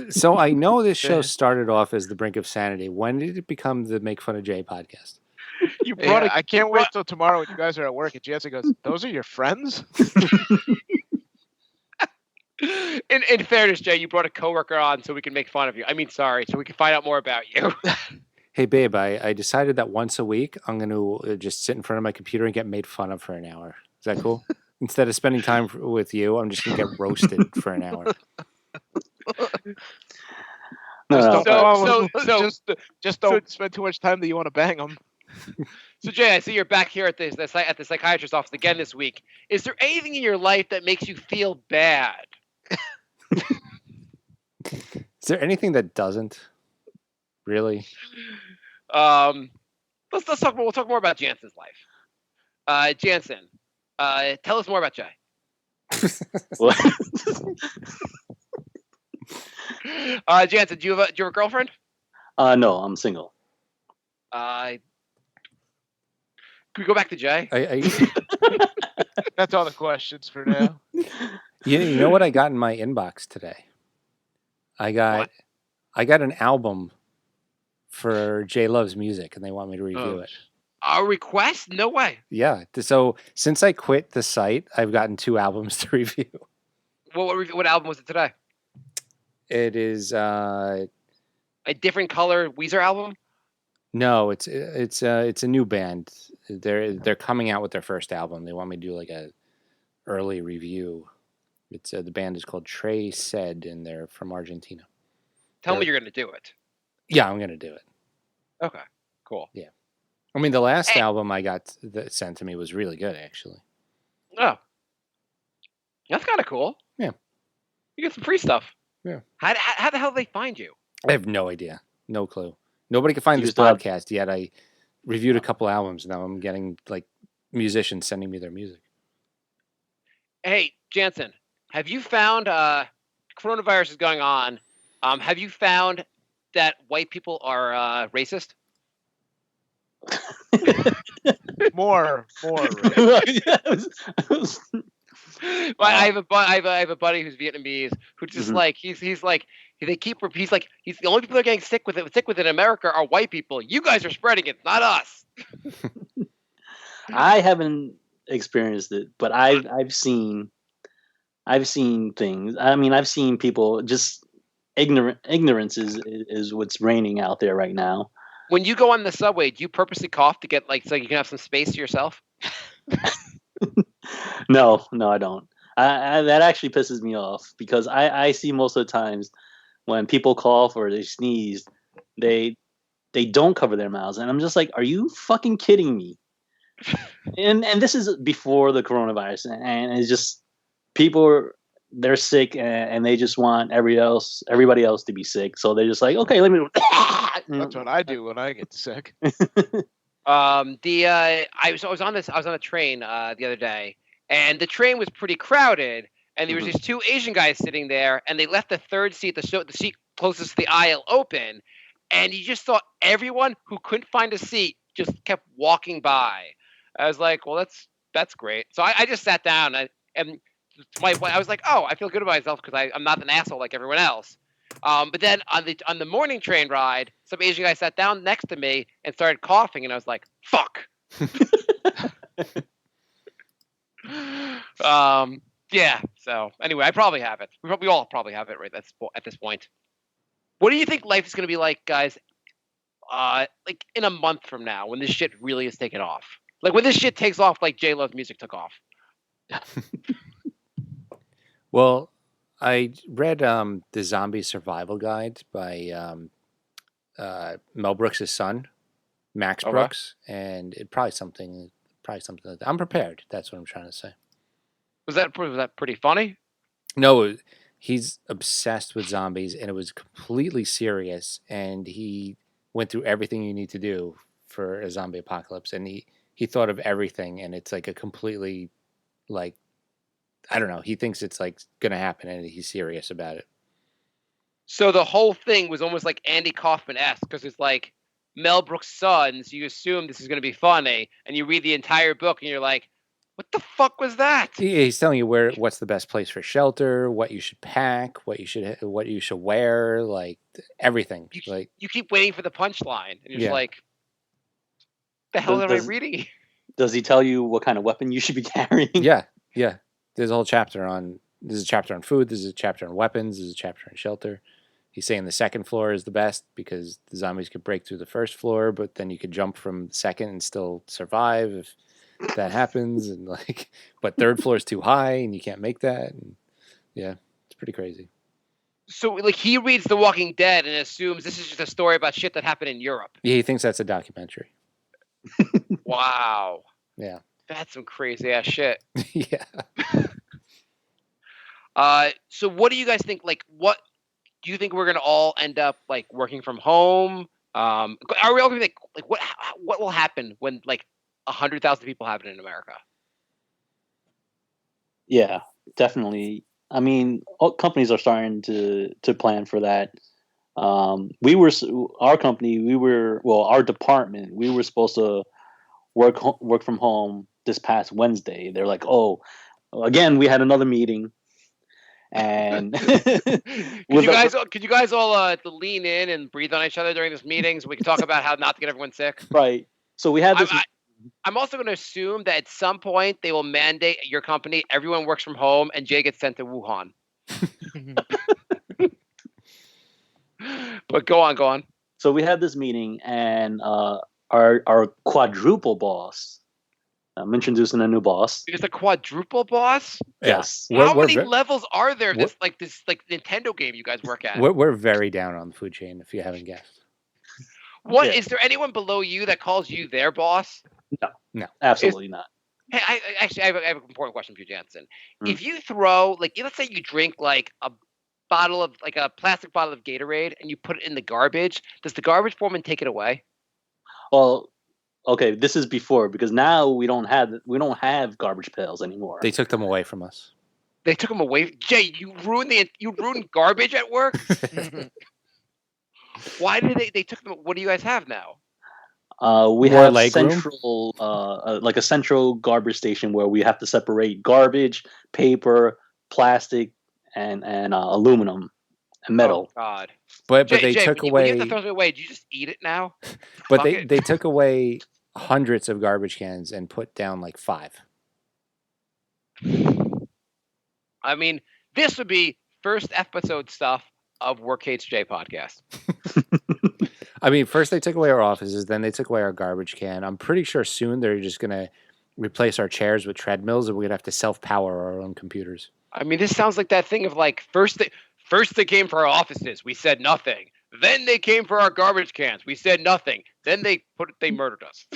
Speaker 1: So I know this show started off as The Brink of Sanity. When did it become the Make Fun of Jay podcast?
Speaker 5: I can't wait till tomorrow when you guys are at work and Jansen goes, "Those are your friends?"
Speaker 2: In fairness, Jay, you brought a coworker on so we can make fun of you. I mean, sorry, so we can find out more about you.
Speaker 1: Hey, babe, I decided that once a week I'm going to just sit in front of my computer and get made fun of for an hour. Is that cool? Instead of spending time with you, I'm just going to get roasted for an hour.
Speaker 5: Just don't spend too much time that you want to bang them.
Speaker 2: So, Jay, I see you're back here at the psychiatrist's office again this week. Is there anything in your life that makes you feel bad?
Speaker 1: Is there anything that doesn't? Really?
Speaker 2: Let's talk. We'll talk more about Jansen's life. Jansen, tell us more about Jay. Jansen, do you have a girlfriend?
Speaker 4: No, I'm single.
Speaker 2: Can we go back to Jay?
Speaker 5: That's all the questions for now.
Speaker 1: You know what I got in my inbox today? I got an album for Jay Loves Music, and they want me to review it.
Speaker 2: A request? No way.
Speaker 1: Yeah. So since I quit the site, I've gotten 2 albums to review.
Speaker 2: What album was it today?
Speaker 1: It is
Speaker 2: a different color Weezer album.
Speaker 1: No, it's a new band. They're coming out with their first album. They want me to do like a early review. It's the band is called Trey Said, and they're from Argentina.
Speaker 2: Tell me you're going to do it.
Speaker 1: Yeah, I'm going to do it.
Speaker 2: Okay, cool.
Speaker 1: Yeah. I mean, the last album I got that sent to me was really good, actually.
Speaker 2: Oh. That's kind of cool.
Speaker 1: Yeah.
Speaker 2: You get some free stuff.
Speaker 1: Yeah.
Speaker 2: How the hell do they find you?
Speaker 1: I have no idea. No clue. Nobody can find this podcast yet. I reviewed a couple albums. Now I'm getting like musicians sending me their music.
Speaker 2: Hey, Jansen, have you found coronavirus is going on? Have you found that white people are racist?
Speaker 5: More.
Speaker 2: I have a buddy who's Vietnamese who just like he's the only people that are getting sick with it in America are white people. You guys are spreading it, not us.
Speaker 4: I haven't experienced it, but I've seen things. I mean, I've seen people just ignorance is what's reigning out there right now.
Speaker 2: When you go on the subway, do you purposely cough to get so you can have some space to yourself?
Speaker 4: No, I don't. That actually pisses me off because I see most of the times when people cough or they sneeze, they don't cover their mouths, and I'm just like, are you fucking kidding me? And this is before the coronavirus, and it's just people they're sick and they just want everybody else to be sick, so they're just like, okay, let me.
Speaker 5: That's what I do when I get sick.
Speaker 2: I was on a train the other day, and the train was pretty crowded, and there was these 2 Asian guys sitting there, and they left the third seat, the seat closest to the aisle, open, and you just saw everyone who couldn't find a seat just kept walking by. I was like, well, that's great. So I just sat down, and I was like, oh, I feel good about myself because I'm not an asshole like everyone else. But then on the morning train ride, some Asian guy sat down next to me and started coughing, and I was like, "Fuck." Yeah. So anyway, I probably have it. We all probably have it right at this point. What do you think life is going to be like, guys? Like in a month from now, when this shit really is taken off, like when this shit takes off, like Jay Loves Music took off.
Speaker 1: Well, I read the Zombie Survival Guide by Mel Brooks' son, Max Brooks, and it probably something like that. I'm prepared. That's what I'm trying to say.
Speaker 2: Was that pretty funny?
Speaker 1: No, he's obsessed with zombies, and it was completely serious. And he went through everything you need to do for a zombie apocalypse, and he he thought of everything, and it's like a completely, like, I don't know. He thinks it's like going to happen, and he's serious about it.
Speaker 2: So the whole thing was almost like Andy Kaufman-esque, because it's like Mel Brooks' Sons. You assume this is going to be funny, and you read the entire book, and you're like, what the fuck was that?
Speaker 1: He's telling you what's the best place for shelter, what you should pack, what you should wear, like everything.
Speaker 2: You keep waiting for the punchline, and you're just like, the hell am I reading?
Speaker 4: Does he tell you what kind of weapon you should be carrying?
Speaker 1: Yeah. There's a whole chapter on. There's a chapter on food. There's a chapter on weapons. There's a chapter on shelter. He's saying the second floor is the best because the zombies could break through the first floor, but then you could jump from the second and still survive if that happens. And like, but third floor is too high and you can't make that. And yeah, it's pretty crazy.
Speaker 2: So like he reads The Walking Dead and assumes this is just a story about shit that happened in Europe.
Speaker 1: Yeah, he thinks that's a documentary.
Speaker 2: Wow.
Speaker 1: Yeah.
Speaker 2: That's some crazy ass shit.
Speaker 1: Yeah.
Speaker 2: So what do you guys think? Like, what do you think we're gonna all end up like working from home? Are we all gonna be like what will happen when like 100,000 people happen in America?
Speaker 4: Yeah, definitely. I mean, all companies are starting to plan for that. Our department, we were supposed to work from home this past Wednesday. They're like, oh, again, we had another meeting. And
Speaker 2: could you guys all lean in and breathe on each other during this meeting so we can talk about how not to get everyone sick?
Speaker 4: Right. So we had this.
Speaker 2: I'm also going to assume that at some point they will mandate at your company everyone works from home and Jay gets sent to Wuhan. But go on.
Speaker 4: So we had this meeting, and our quadruple boss. I'm introducing a new boss.
Speaker 2: There's a quadruple boss?
Speaker 4: Yes.
Speaker 2: How many levels are there? This Nintendo game you guys work at.
Speaker 1: We're very down on the food chain, if you haven't guessed.
Speaker 2: Is there anyone below you that calls you their boss?
Speaker 1: No,
Speaker 4: absolutely not.
Speaker 2: Hey, I have an important question for you, Janssen. If you throw, like, let's say you drink like a plastic bottle of Gatorade and you put it in the garbage, does the garbage foreman take it away?
Speaker 4: Well, okay, this is before, because now we don't have garbage pails anymore.
Speaker 1: They took them away from us.
Speaker 2: They took them away. Jay, you ruined garbage at work. Why did they took them? What do you guys have now?
Speaker 4: We have central, like a central garbage station where we have to separate garbage, paper, plastic, and aluminum and metal.
Speaker 2: Oh God!
Speaker 1: But they took away.
Speaker 2: When you have to throw it away, do you just eat it now?
Speaker 1: But they took away hundreds of garbage cans and put down like 5.
Speaker 2: I mean, this would be first episode stuff of Work Hates Jay podcast.
Speaker 1: I mean, first they took away our offices, then they took away our garbage can. I'm pretty sure soon they're just going to replace our chairs with treadmills, and we're going to have to self-power our own computers. I
Speaker 2: mean, this sounds like that thing of like, first they came for our offices, we said nothing. Then they came for our garbage cans, we said nothing. Then they murdered us.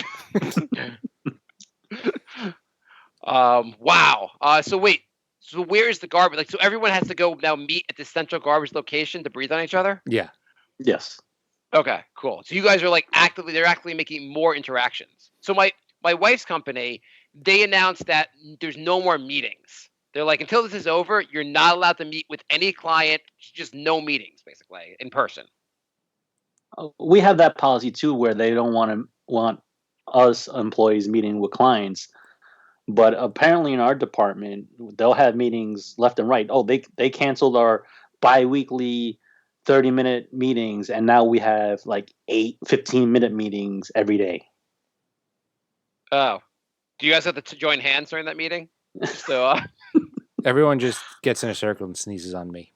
Speaker 2: Wow. So wait. So where is the garbage? Like, so everyone has to go now meet at the central garbage location to breathe on each other?
Speaker 1: Yeah.
Speaker 4: Yes.
Speaker 2: Okay, cool. So you guys are like they're actively making more interactions. So my wife's company, they announced that there's no more meetings. They're like, until this is over, you're not allowed to meet with any client, just no meetings, basically, in person.
Speaker 4: We have that policy too, where they don't want us employees meeting with clients. But apparently in our department, they'll have meetings left and right. Oh, they canceled our bi-weekly 30-minute meetings, and now we have like 8 15-minute meetings every day.
Speaker 2: Oh. Do you guys have to join hands during that meeting? So
Speaker 1: everyone just gets in a circle and sneezes on me.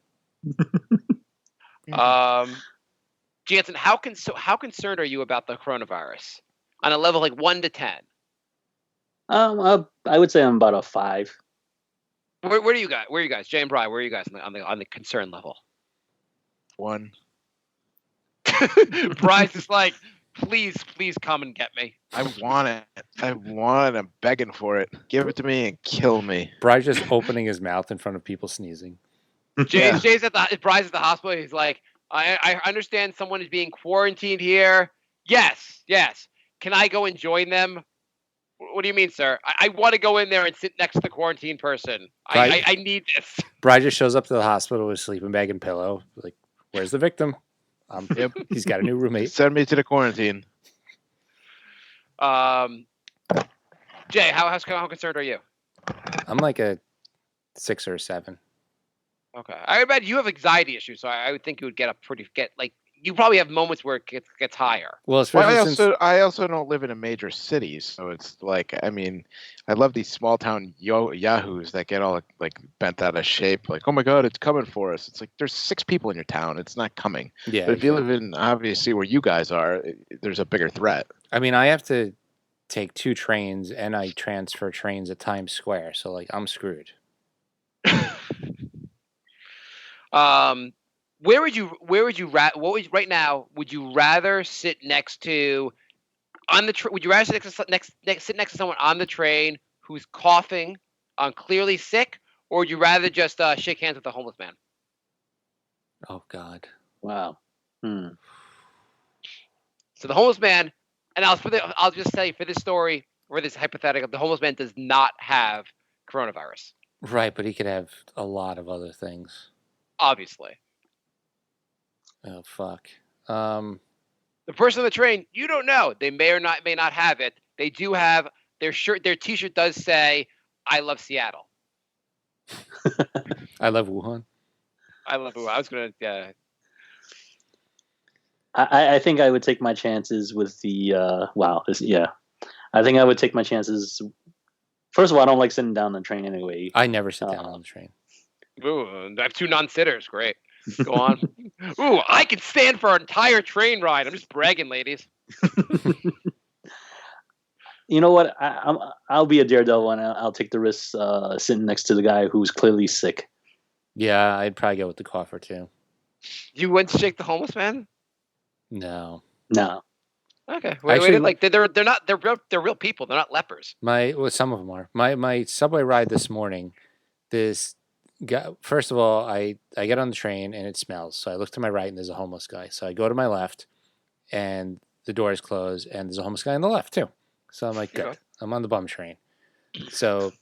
Speaker 2: Janssen, how concerned are you about the coronavirus on a level like 1 to 10?
Speaker 4: I would say I'm about a 5.
Speaker 2: Where are you guys? Jay and Brian, where are you guys on the concern level?
Speaker 5: 1.
Speaker 2: Brian's just like, please come and get me.
Speaker 5: I want it. I'm begging for it. Give it to me and kill me.
Speaker 1: Brian's just opening his mouth in front of people sneezing.
Speaker 2: Brian's at the hospital. He's like, I understand someone is being quarantined here. Yes. Can I go and join them? What do you mean, sir? I want to go in there and sit next to the quarantine person.
Speaker 1: Right.
Speaker 2: I need this.
Speaker 1: Bride just shows up to the hospital with a sleeping bag and pillow. Like, where's the victim?
Speaker 5: Yep.
Speaker 1: He's got a new roommate.
Speaker 5: Send me to the quarantine.
Speaker 2: Jay, how concerned are you?
Speaker 1: I'm like a 6 or a 7.
Speaker 2: Okay, I bet you have anxiety issues, so I would think you would you probably have moments where it gets higher.
Speaker 1: Well, especially
Speaker 5: I also don't live in a major city, so it's like, I mean, I love these small town yahoos that get all like bent out of shape. Like, oh my God, it's coming for us. It's like there's 6 people in your town. It's not coming.
Speaker 1: Yeah.
Speaker 5: But if you live in obviously where you guys are, there's a bigger threat.
Speaker 1: I mean, I have to take 2 trains, and I transfer trains at Times Square, so like I'm screwed.
Speaker 2: Where would you right now? Would you rather sit next to on the would you rather sit next to someone on the train who's coughing, clearly sick, or would you rather just shake hands with a homeless man?
Speaker 1: Oh God!
Speaker 4: Wow.
Speaker 2: So the homeless man, and I'll just say for this story, for this hypothetical, the homeless man does not have coronavirus.
Speaker 1: Right, but he could have a lot of other things.
Speaker 2: Obviously.
Speaker 1: Oh fuck.
Speaker 2: The person on the train, you don't know. They may not have it. They do have their shirt. Their T-shirt does say, "I love Seattle."
Speaker 1: I love Wuhan.
Speaker 2: I love Wuhan. I was gonna.
Speaker 4: I think I would take my chances with the. I think I would take my chances. First of all, I don't like sitting down on the train anyway.
Speaker 1: I never sit down on the train.
Speaker 2: Ooh, I have 2 non-sitters. Great. Go on. Ooh, I can stand for an entire train ride. I'm just bragging, ladies.
Speaker 4: You know what? I'll be a daredevil and I'll take the risk sitting next to the guy who's clearly sick.
Speaker 1: Yeah, I'd probably go with the cougher too.
Speaker 2: You went to shake the homeless man?
Speaker 1: No.
Speaker 2: Okay.
Speaker 1: Actually,
Speaker 2: they're real people. They're not lepers.
Speaker 1: Some of them are. My subway ride this morning, this guy, first of all, I get on the train and it smells. So I look to my right and there's a homeless guy. So I go to my left and the door is closed and there's a homeless guy on the left too. So I'm like, good.
Speaker 2: Okay.
Speaker 1: I'm on the bum train. So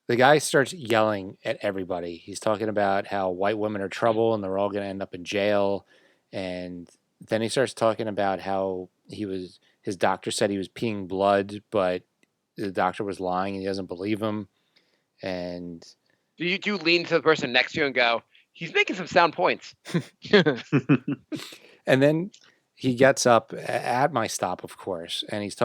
Speaker 1: the guy starts yelling at everybody. He's talking about how white women are trouble and they're all going to end up in jail. And then he starts talking about how his doctor said he was peeing blood, but the doctor was lying and he doesn't believe him. And
Speaker 2: Do you lean to the person next to you and go, he's making some sound points?
Speaker 1: And then he gets up at my stop, of course, and he's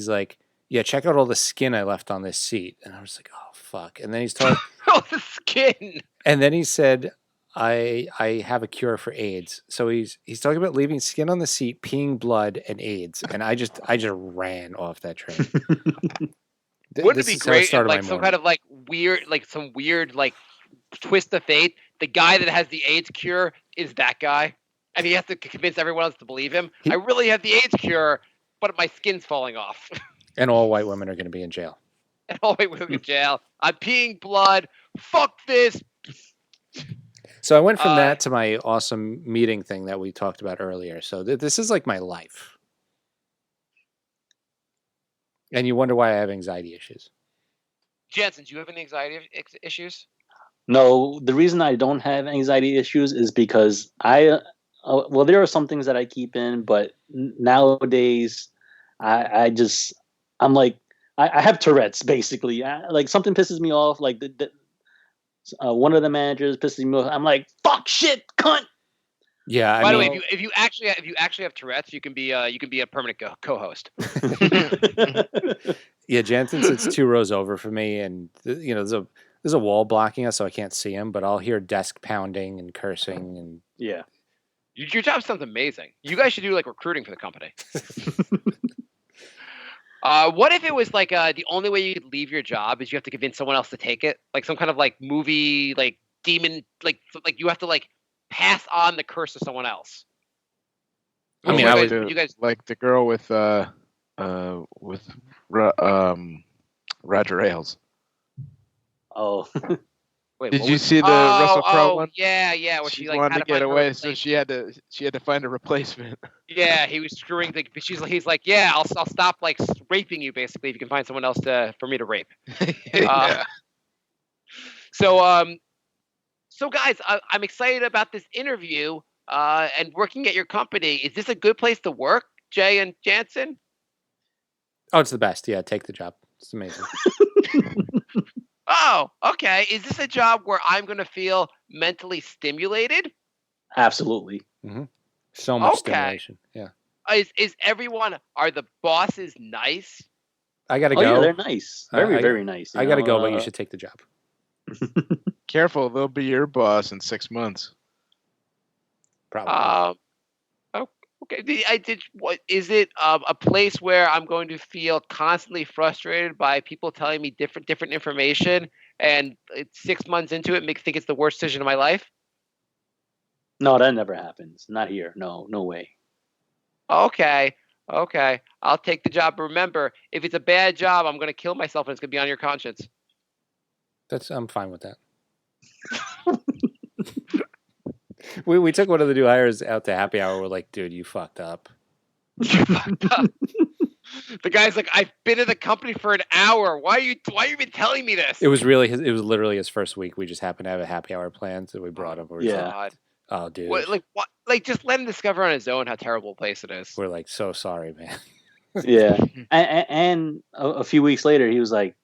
Speaker 1: like, yeah, check out all the skin I left on this seat. And I was like, oh, fuck. And then he's talking.
Speaker 2: Oh, the skin.
Speaker 1: And then he said, I have a cure for AIDS. So he's talking about leaving skin on the seat, peeing blood, and AIDS. And I just ran off that train.
Speaker 2: Wouldn't it be great if, like, some kind of weird twist of fate? The guy that has the AIDS cure is that guy, and he has to convince everyone else to believe him. I really have the AIDS cure, but my skin's falling off.
Speaker 1: And all white women are going to be in jail.
Speaker 2: And all white women in jail. I'm peeing blood. Fuck this.
Speaker 1: So I went from that to my awesome meeting thing that we talked about earlier. So this is like my life. And you wonder why I have anxiety issues.
Speaker 2: Janssen, do you have any anxiety issues?
Speaker 4: No, the reason I don't have anxiety issues is because there are some things that I keep in, but nowadays I have Tourette's basically. Like something pisses me off, like one of the managers pisses me off. I'm like, fuck, shit, cunt.
Speaker 1: Yeah.
Speaker 2: By the way, if you actually have Tourette's, you can be a permanent co-host.
Speaker 1: Yeah, Jansen sits 2 rows over from me, and there's a wall blocking us, so I can't see him. But I'll hear desk pounding and cursing, and
Speaker 4: yeah.
Speaker 2: Your job sounds amazing. You guys should do like recruiting for the company. What if it was like the only way you could leave your job is you have to convince someone else to take it, like some kind of like movie, like demon, like you have to like pass on the curse to someone else.
Speaker 1: I mean,
Speaker 2: you guys
Speaker 5: like the girl with Roger Ailes.
Speaker 4: Oh,
Speaker 2: Wait,
Speaker 5: Did
Speaker 2: what
Speaker 5: you
Speaker 2: was-
Speaker 5: see the
Speaker 2: oh,
Speaker 5: Russell Crowe
Speaker 2: oh,
Speaker 5: one?
Speaker 2: Yeah. Where
Speaker 5: She
Speaker 2: she like
Speaker 5: wanted
Speaker 2: had
Speaker 5: to
Speaker 2: to
Speaker 5: get
Speaker 2: find her
Speaker 5: away, so
Speaker 2: replacement.
Speaker 5: she had to find a replacement.
Speaker 2: Yeah, he was screwing. He's like, yeah, I'll stop like raping you basically if you can find someone else for me to rape.
Speaker 5: Yeah.
Speaker 2: So guys, I'm excited about this interview and working at your company. Is this a good place to work, Jay and Janssen?
Speaker 1: Oh, it's the best. Yeah, take the job. It's amazing.
Speaker 2: Oh, okay. Is this a job where I'm going to feel mentally stimulated?
Speaker 4: Absolutely.
Speaker 1: So much
Speaker 2: Okay.
Speaker 1: stimulation. Yeah.
Speaker 2: Is everyone? Are the bosses nice?
Speaker 1: I got to
Speaker 4: Oh
Speaker 1: go.
Speaker 4: yeah, they're nice. Very nice.
Speaker 1: I got to go, but you should take the job.
Speaker 5: Careful, they'll be your boss in 6 months.
Speaker 1: Probably.
Speaker 2: Okay. What is it? A place where I'm going to feel constantly frustrated by people telling me different information, and it's 6 months into it, think it's the worst decision of my life?
Speaker 4: No, that never happens. Not here. No way.
Speaker 2: Okay. I'll take the job. But remember, if it's a bad job, I'm going to kill myself, and it's going to be on your conscience.
Speaker 1: I'm fine with that. We took one of the new hires out to happy hour. We're like, dude, you fucked up.
Speaker 2: The guy's like, I've been in the company for an hour. Why are you even telling me this?
Speaker 1: It was literally his first week. We just happened to have a happy hour planned, so we brought him.
Speaker 4: Yeah.
Speaker 2: God.
Speaker 1: Oh, dude.
Speaker 2: What? Just let him discover on his own how terrible a place it is.
Speaker 1: We're like, so sorry, man.
Speaker 4: Yeah. And a few weeks later, he was like,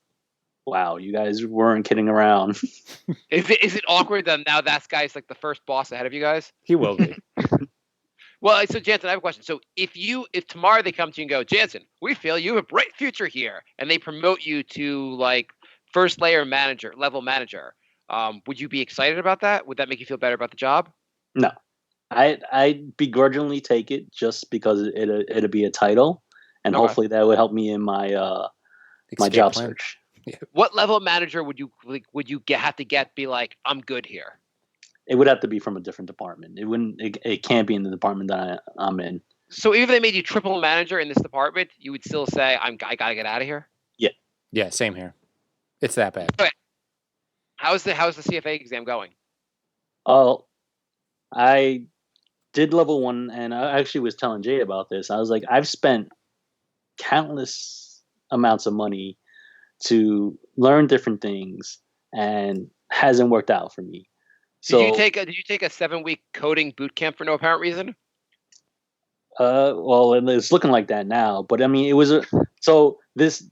Speaker 4: wow, you guys weren't kidding around.
Speaker 2: Is it awkward that now that guy's like the first boss ahead of you guys?
Speaker 1: He will be.
Speaker 2: Well, so Janssen, I have a question. So if tomorrow they come to you and go, Janssen, we feel you have a bright future here, and they promote you to like first level manager, would you be excited about that? Would that make you feel better about the job?
Speaker 4: No, I'd begrudgingly take it just because it'd be a title, and hopefully that would help me in my my job search.
Speaker 2: What level of manager would you have to get? Be like, I'm good here.
Speaker 4: It would have to be from a different department. It can't be in the department that I'm in.
Speaker 2: So even if they made you triple manager in this department, you would still say, I gotta get out of here.
Speaker 1: Yeah, same here. It's that bad.
Speaker 2: Okay. How's the CFA exam going?
Speaker 4: Oh, I did level 1, and I actually was telling Jay about this. I was like, I've spent countless amounts of money to learn different things, and hasn't worked out for me. So,
Speaker 2: did you take a 7-week coding boot camp for no apparent reason?
Speaker 4: Well, it's looking like that now. But I mean, it was so this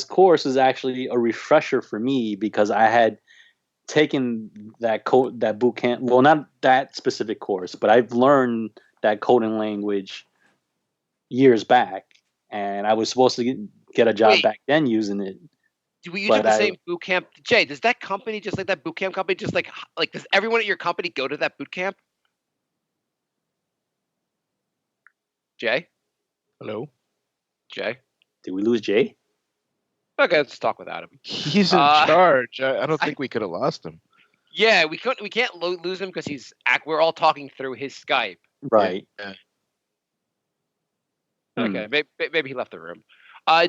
Speaker 4: course is actually a refresher for me because I had taken that boot camp. Well, not that specific course, but I've learned that coding language years back, and I was supposed to get a job back then using it.
Speaker 2: You did the same boot camp, Jay? Does that company, just like that boot camp company, just like does everyone at your company go to that boot camp? Jay?
Speaker 5: Hello?
Speaker 2: Jay?
Speaker 4: Did we lose Jay?
Speaker 2: Okay, let's talk without him.
Speaker 5: He's in charge. I don't think we could have lost him.
Speaker 2: Yeah, we can't lose him because we're all talking through his Skype.
Speaker 4: Right.
Speaker 5: Yeah.
Speaker 2: Okay, maybe he left the room.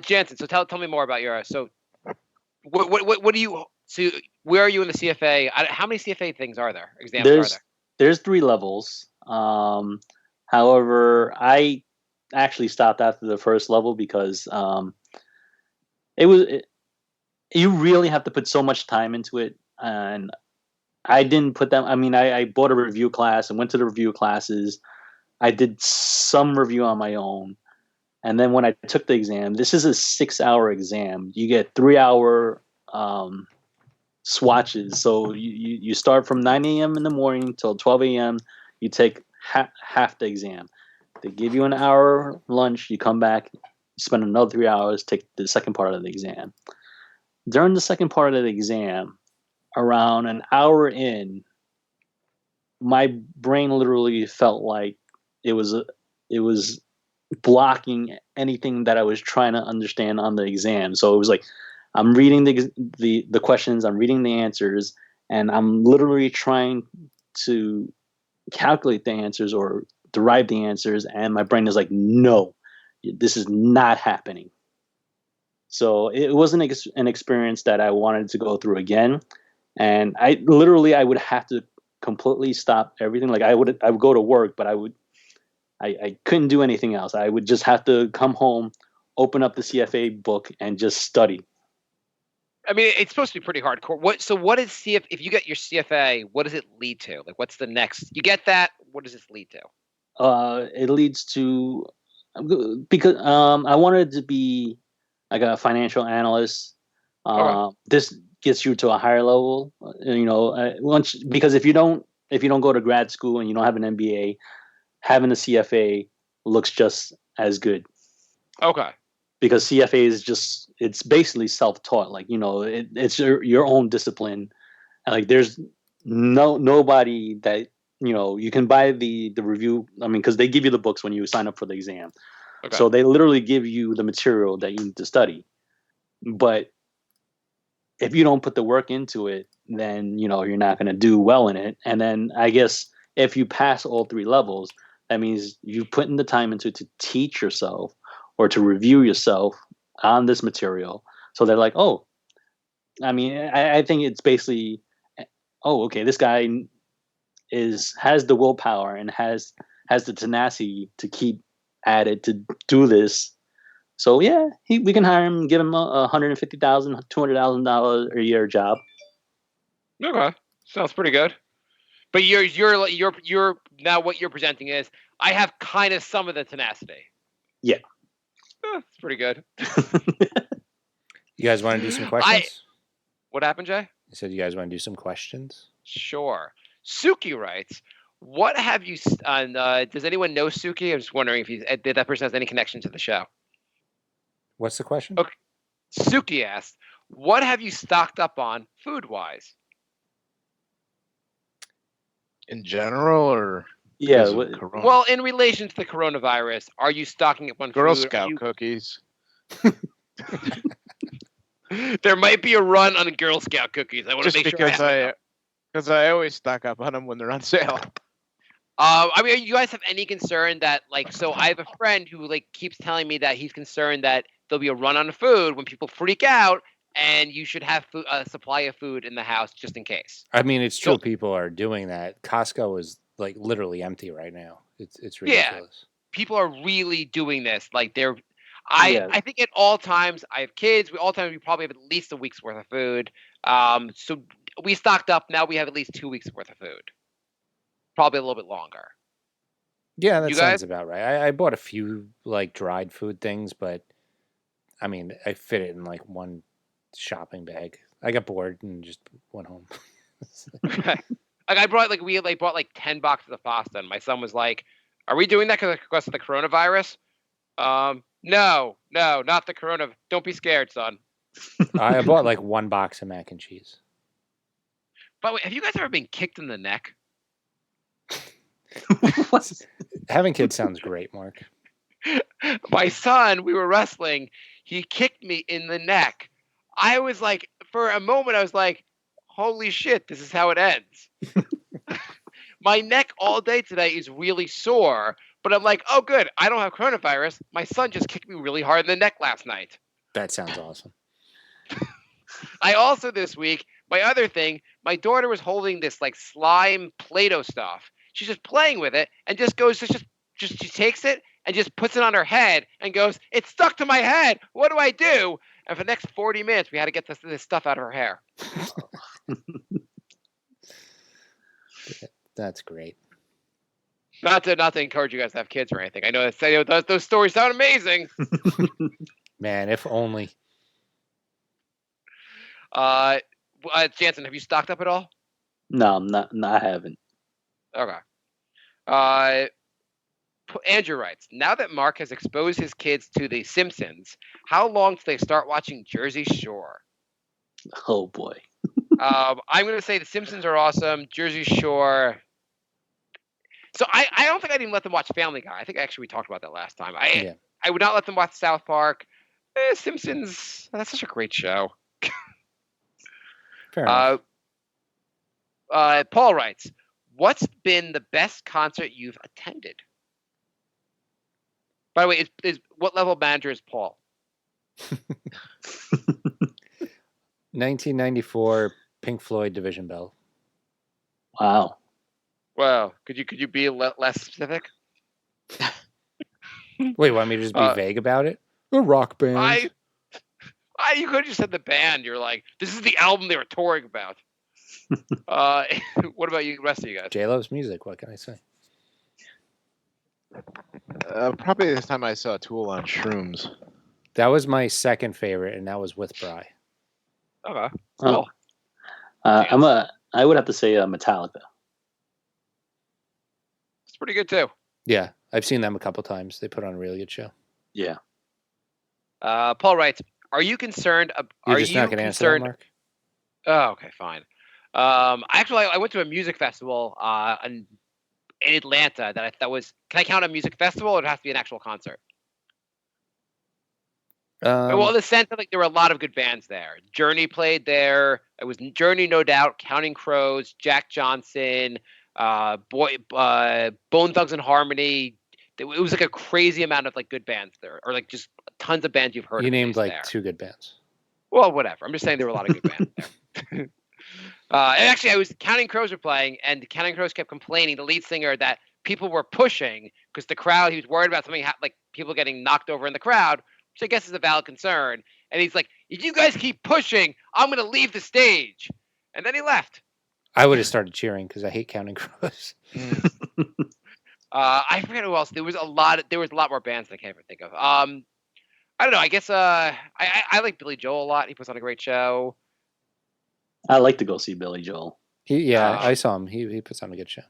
Speaker 2: Janssen, so tell me more about your what do you? So where are you in the CFA? How many CFA things are there? Exams are there?
Speaker 4: There's 3 levels. However, I actually stopped after the first level because you really have to put so much time into it, and I didn't put that. I mean, I bought a review class and went to the review classes. I did some review on my own. And then when I took the exam, this is a 6-hour exam. You get 3-hour swatches. So you start from 9 a.m. in the morning till 12 a.m. You take half the exam. They give you an hour lunch. You come back, you spend another 3 hours, take the second part of the exam. During the second part of the exam, around an hour in, my brain literally felt like it was blocking anything that I was trying to understand on the exam. So it was like I'm reading the questions, I'm reading the answers, and I'm literally trying to calculate the answers or derive the answers, and my brain is like, no, this is not happening. So it wasn't an experience that I wanted to go through again. And I would have to completely stop everything. Like I would go to work, but I couldn't do anything else. I would just have to come home, open up the CFA book, and just study.
Speaker 2: I mean, it's supposed to be pretty hardcore. What is if you get your CFA, what does it lead to? Like, what's the next? You get that? What does this lead to?
Speaker 4: It leads to, because I wanted to be like a financial analyst.
Speaker 2: Okay.
Speaker 4: This gets you to a higher level, because if you don't go to grad school and you don't have an MBA, having a CFA looks just as good.
Speaker 2: Okay.
Speaker 4: Because CFA is it's basically self-taught. Like, it's your own discipline. And like, there's nobody that, you can buy the review. I mean, because they give you the books when you sign up for the exam. Okay. So they literally give you the material that you need to study. But if you don't put the work into it, then, you're not going to do well in it. And then I guess if you pass all 3 levels, that means you put in the time into to teach yourself or to review yourself on this material. So they're like, oh, I mean, I think it's basically, oh, okay, this guy has the willpower and has the tenacity to keep at it, to do this. So yeah, we can hire him, give him $150,000, $200,000 a year job.
Speaker 2: Okay, sounds pretty good. But you're now what you're presenting is, I have kind of some of the tenacity.
Speaker 4: Yeah,
Speaker 2: it's pretty good.
Speaker 1: You guys want to do some questions?
Speaker 2: What happened, Jay?
Speaker 1: I said you guys want to do some questions.
Speaker 2: Sure. Suki writes, "What have you? Does anyone know Suki? I'm just wondering if that person has any connection to the show."
Speaker 1: What's the question?
Speaker 2: Okay. Suki asked, "What have you stocked up on food-wise?"
Speaker 5: In general, or
Speaker 4: yeah,
Speaker 2: well, in relation to the coronavirus, are you stocking up on
Speaker 5: Girl
Speaker 2: food?
Speaker 5: Scout cookies?
Speaker 2: There might be a run on Girl Scout cookies. I want to make sure.
Speaker 5: Because I always stock up on them when they're on sale.
Speaker 2: I mean, you guys have any concern that, like, so I have a friend who, like, keeps telling me that he's concerned that there'll be a run on food when people freak out, and you should have a supply of food in the house just in case.
Speaker 1: I mean, it's true. People are doing that. Costco is like literally empty right now. It's ridiculous. Yeah,
Speaker 2: people are really doing this. Like I think at all times, I have kids. We probably have at least a week's worth of food. So we stocked up. Now we have at least 2 weeks worth of food. Probably a little bit longer.
Speaker 1: Yeah, that sounds about right. I bought a few like dried food things, but I mean, I fit it in like one shopping bag. I got bored and just went home.
Speaker 2: Okay. Like I brought bought like 10 boxes of pasta, and my son was like, "Are we doing that because of the coronavirus?" No, not the corona. Don't be scared, son.
Speaker 1: I bought like 1 box of mac and cheese.
Speaker 2: By the way, have you guys ever been kicked in the neck?
Speaker 1: Having kids sounds great, Mark.
Speaker 2: My son, we were wrestling. He kicked me in the neck. I was like, for a moment, I was like, holy shit, this is how it ends. My neck all day today is really sore, but I'm like, oh, good. I don't have coronavirus. My son just kicked me really hard in the neck last night.
Speaker 1: That sounds awesome.
Speaker 2: I also, this week, my other thing, my daughter was holding this like slime Play-Doh stuff. She's just playing with it and just goes, she takes it and just puts it on her head and goes, it's stuck to my head. What do I do? And for the next 40 minutes, we had to get this stuff out of her hair.
Speaker 1: That's great.
Speaker 2: Not to encourage you guys to have kids or anything. I know those stories sound amazing.
Speaker 1: Man, if only.
Speaker 2: Jansen, have you stocked up at all?
Speaker 4: No, I'm not. No, I haven't.
Speaker 2: Okay. Andrew writes, now that Marc has exposed his kids to The Simpsons, how long till they start watching Jersey Shore?
Speaker 4: Oh, boy.
Speaker 2: I'm going to say The Simpsons are awesome. Jersey Shore. So I don't think I'd even let them watch Family Guy. I think actually we talked about that last time. I would not let them watch South Park. Simpsons, that's such a great show.
Speaker 1: Fair enough.
Speaker 2: Paul writes, what's been the best concert you've attended? By the way, is what level manager is Paul?
Speaker 1: 1994 Pink Floyd Division Bell.
Speaker 4: Wow.
Speaker 2: Wow. Could you be less specific?
Speaker 1: Wait, want me to just be vague about it? A rock band.
Speaker 2: You could have just said the band. You're like, this is the album they were touring about. What about you, rest of you guys?
Speaker 1: Jay loves music. What can I say?
Speaker 5: Probably this time I saw Tool on shrooms.
Speaker 1: That was my second favorite, and that was with Bry.
Speaker 2: Okay.
Speaker 4: Oh.
Speaker 2: Cool.
Speaker 4: I would have to say Metallica.
Speaker 2: It's pretty good too.
Speaker 1: Yeah, I've seen them a couple times. They put on a really good show.
Speaker 4: Yeah.
Speaker 2: Paul writes, "Are you concerned?
Speaker 1: You're just not going to answer that, Mark?
Speaker 2: Oh, okay, fine. Actually, I went to a music festival in Atlanta that I thought was. Can I count a music festival, or it has to be an actual concert? Well, in the sense that there were a lot of good bands there. Journey played there. It was Journey, no doubt. Counting Crows, Jack Johnson, Bone Thugs and Harmony. It was like a crazy amount of good bands there, or just tons of bands you've heard.
Speaker 1: You named
Speaker 2: there.
Speaker 1: 2 good bands.
Speaker 2: Well, whatever. I'm just saying there were a lot of good bands there. And actually, I was Counting Crows were playing, and Counting Crows kept complaining, the lead singer, that people were pushing because the crowd. He was worried about something like people getting knocked over in the crowd, which I guess is a valid concern. And he's like, "If you guys keep pushing, I'm going to leave the stage." And then he left.
Speaker 1: I would have started cheering because I hate Counting Crows.
Speaker 2: I forget who else. There was a lot more bands that I can't even think of. I don't know. I guess I like Billy Joel a lot. He puts on a great show.
Speaker 4: I like to go see Billy Joel.
Speaker 1: I saw him. He puts on a good show.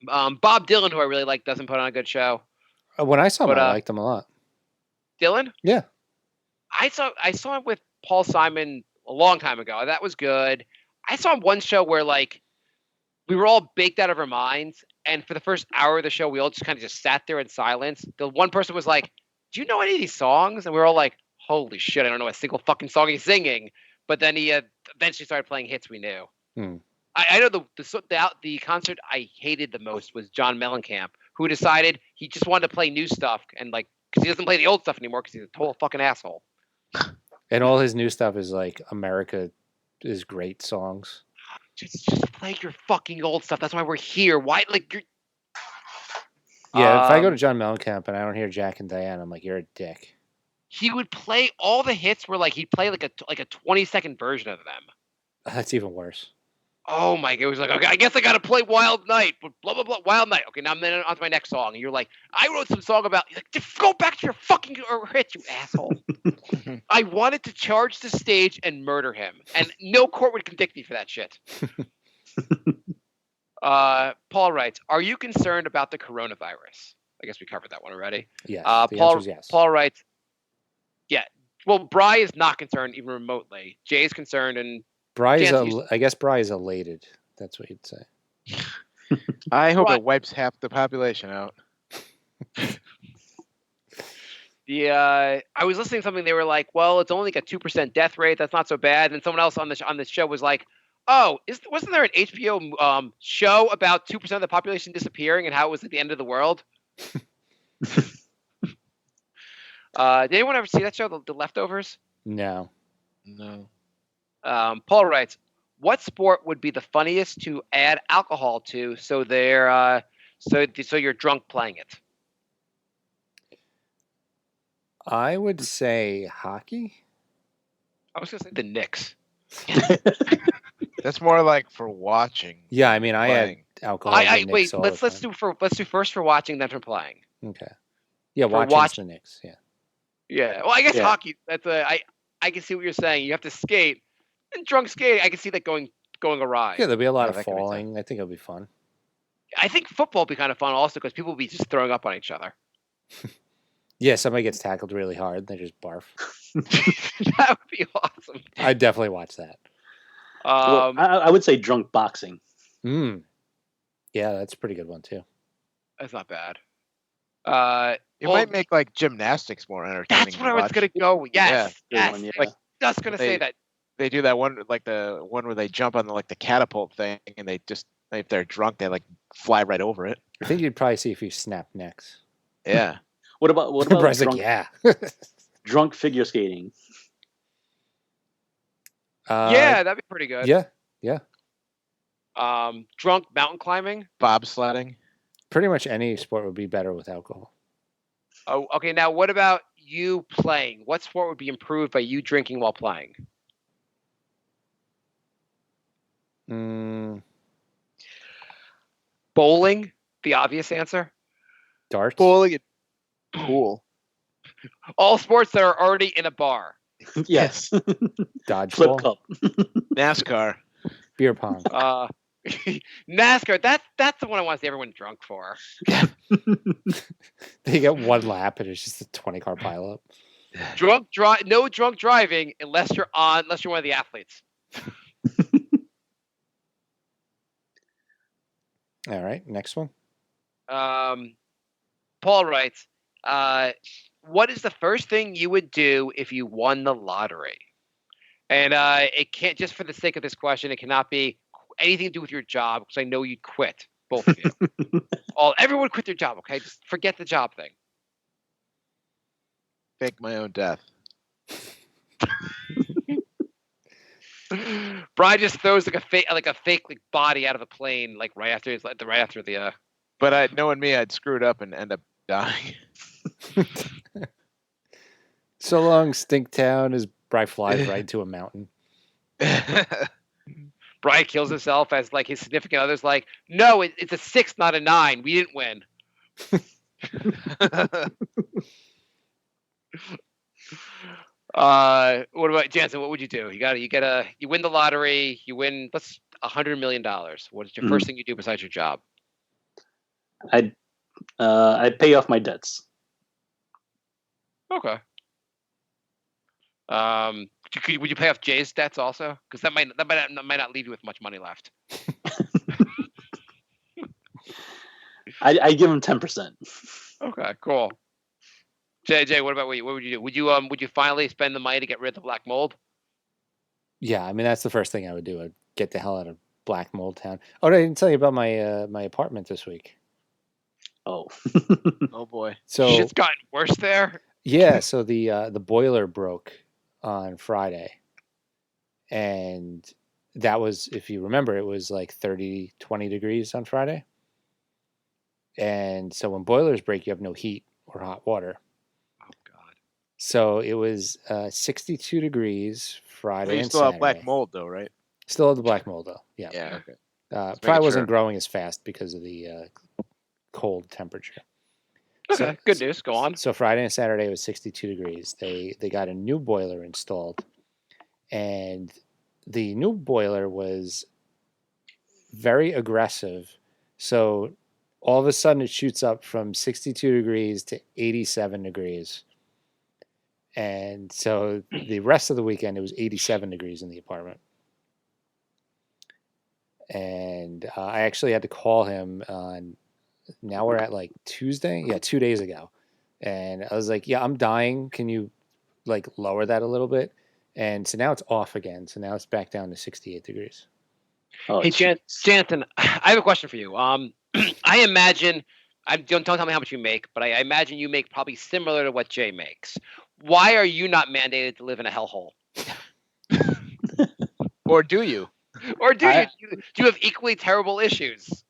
Speaker 2: Bob Dylan, who I really like, doesn't put on a good show.
Speaker 1: When I saw him, I liked him a lot.
Speaker 2: Dylan?
Speaker 1: Yeah.
Speaker 2: I saw him with Paul Simon a long time ago. That was good. I saw him one show where we were all baked out of our minds, and for the first hour of the show, we all just kind of just sat there in silence. The one person was like, "Do you know any of these songs?" And we were all like, "Holy shit, I don't know a single fucking song he's singing." But then he eventually started playing hits we knew. I know the concert I hated the most was John Mellencamp, who decided he just wanted to play new stuff and because he doesn't play the old stuff anymore because he's a total fucking asshole.
Speaker 1: And all his new stuff is America is great songs.
Speaker 2: Just play your fucking old stuff. That's why we're here. Why you're.
Speaker 1: Yeah, if I go to John Mellencamp and I don't hear Jack and Diane, I'm like, you're a dick.
Speaker 2: He would play all the hits where he'd play a 20-second version of them.
Speaker 1: That's even worse.
Speaker 2: Oh my god! It was like, okay, I guess I gotta play Wild Night, but blah blah blah, Wild Night. Okay, now I'm then on to my next song, and you're like, I wrote some song about. Just go back to your fucking hits, you asshole. I wanted to charge the stage and murder him, and no court would convict me for that shit. Paul writes, "Are you concerned about the coronavirus?" I guess we covered that one already.
Speaker 1: Yes. The answer is yes.
Speaker 2: Paul writes, "Yeah." Well, Bry is not concerned even remotely. Jay's concerned, and
Speaker 1: I guess Bry is elated. That's what you'd say.
Speaker 5: I hope it wipes half the population out.
Speaker 2: I was listening to something. They were like, "Well, it's only a 2% death rate. That's not so bad." And someone else on the show was like, "Oh, wasn't there an HBO show about 2% of the population disappearing and how it was at the end of the world?" Did anyone ever see that show, The Leftovers?
Speaker 1: No.
Speaker 2: Paul writes, "What sport would be the funniest to add alcohol to so you're drunk playing it?"
Speaker 1: I would say hockey.
Speaker 2: I was gonna say the Knicks.
Speaker 5: That's more for watching.
Speaker 1: Yeah, I mean, I had alcohol.
Speaker 2: Wait. Let's do first for watching, then for playing.
Speaker 1: Okay. Yeah, watching the Knicks. Yeah.
Speaker 2: Yeah. Well, I guess hockey. That's I can see what you're saying. You have to skate, and drunk skating, I can see that going awry.
Speaker 1: Yeah, there'll be a lot of falling. I think it'll be fun.
Speaker 2: I think football will be kind of fun also because people will be just throwing up on each other.
Speaker 1: Yeah, somebody gets tackled really hard, and they just barf.
Speaker 2: That would be awesome.
Speaker 1: I'd definitely watch that.
Speaker 4: I would say drunk boxing.
Speaker 1: Yeah, that's a pretty good one too.
Speaker 2: That's not bad.
Speaker 5: It might make gymnastics more entertaining.
Speaker 2: That's where I was gonna go. Yes,
Speaker 4: yeah.
Speaker 2: yes.
Speaker 4: One,
Speaker 2: Just gonna say that.
Speaker 5: They do that one, the one where they jump on the catapult thing, and they just, if they're drunk, they fly right over it.
Speaker 1: I think you'd probably see if you snap necks.
Speaker 5: Yeah.
Speaker 4: What about
Speaker 1: Bryce
Speaker 4: drunk,
Speaker 1: drunk
Speaker 4: figure skating?
Speaker 2: Yeah, that'd be pretty good.
Speaker 1: Yeah, Yeah.
Speaker 2: Drunk mountain climbing.
Speaker 5: Bobsledding.
Speaker 1: Pretty much any sport would be better with alcohol.
Speaker 2: Oh, okay. Now, what about you playing? What sport would be improved by you drinking while playing? Bowling, the obvious answer.
Speaker 1: Darts.
Speaker 5: Bowling and pool.
Speaker 2: All sports that are already in a bar.
Speaker 4: Yes.
Speaker 1: Dodgeball.
Speaker 4: Flip cup.
Speaker 5: NASCAR.
Speaker 1: Beer pong.
Speaker 2: NASCAR. That's the one I want to see everyone drunk for.
Speaker 1: They get one lap and it's just a 20-car pileup.
Speaker 2: No drunk driving unless you're one of the athletes.
Speaker 1: All right, next one.
Speaker 2: Paul writes, what is the first thing you would do if you won the lottery? And it can't, just for the sake of this question, it cannot be anything to do with your job, because I know you'd quit, both of you. Everyone quit their job, okay? Just forget the job thing.
Speaker 5: Fake my own death.
Speaker 2: Brian just throws like a fake body out of a plane right after the.
Speaker 5: But knowing me, I'd screw it up and end up dying.
Speaker 1: So long, Stinktown, as Bri flies right into a mountain.
Speaker 2: Brian kills himself as his significant other's like, no, it's a 6, not a 9. We didn't win. What about Jansen? What would you do? You win the lottery. You win $100 million. What is your first thing you do besides your job?
Speaker 4: I'd pay off my debts.
Speaker 2: Okay. Would you pay off Jay's debts also? Because that might not leave you with much money left.
Speaker 4: I give him 10%.
Speaker 2: Okay, cool. Jay, what about you? What would you do? Would you finally spend the money to get rid of the black mold?
Speaker 1: Yeah, I mean that's the first thing I would do. I'd get the hell out of Black Mold Town. Oh, I didn't tell you about my apartment this week.
Speaker 4: Oh.
Speaker 5: Oh boy.
Speaker 1: So
Speaker 2: shit's gotten worse there.
Speaker 1: Yeah, so the boiler broke on Friday, and that was, if you remember, it was 20 degrees on Friday. And so when boilers break, you have no heat or hot water.
Speaker 2: Oh God.
Speaker 1: So it was 62 degrees Friday
Speaker 5: You
Speaker 1: and
Speaker 5: still
Speaker 1: Saturday.
Speaker 5: have black mold though, right?
Speaker 1: Still have the black mold though. Yeah.
Speaker 5: Yeah. Okay.
Speaker 1: Probably wasn't growing as fast because of the cold temperature.
Speaker 2: Okay, good news. Go on.
Speaker 1: So Friday and Saturday it was 62 degrees. They got a new boiler installed, and the new boiler was very aggressive. So all of a sudden it shoots up from 62 degrees to 87 degrees. And so the rest of the weekend it was 87 degrees in the apartment. And I actually had to call him on, now we're at Tuesday? Yeah, 2 days ago. And I was like, yeah, I'm dying. Can you lower that a little bit? And so now it's off again. So now it's back down to 68 degrees.
Speaker 4: Oh,
Speaker 2: hey, Jansen, I have a question for you. I imagine, don't tell me how much you make, but I imagine you make probably similar to what Jay makes. Why are you not mandated to live in a hellhole?
Speaker 5: Or do you?
Speaker 2: Or do you have equally terrible issues?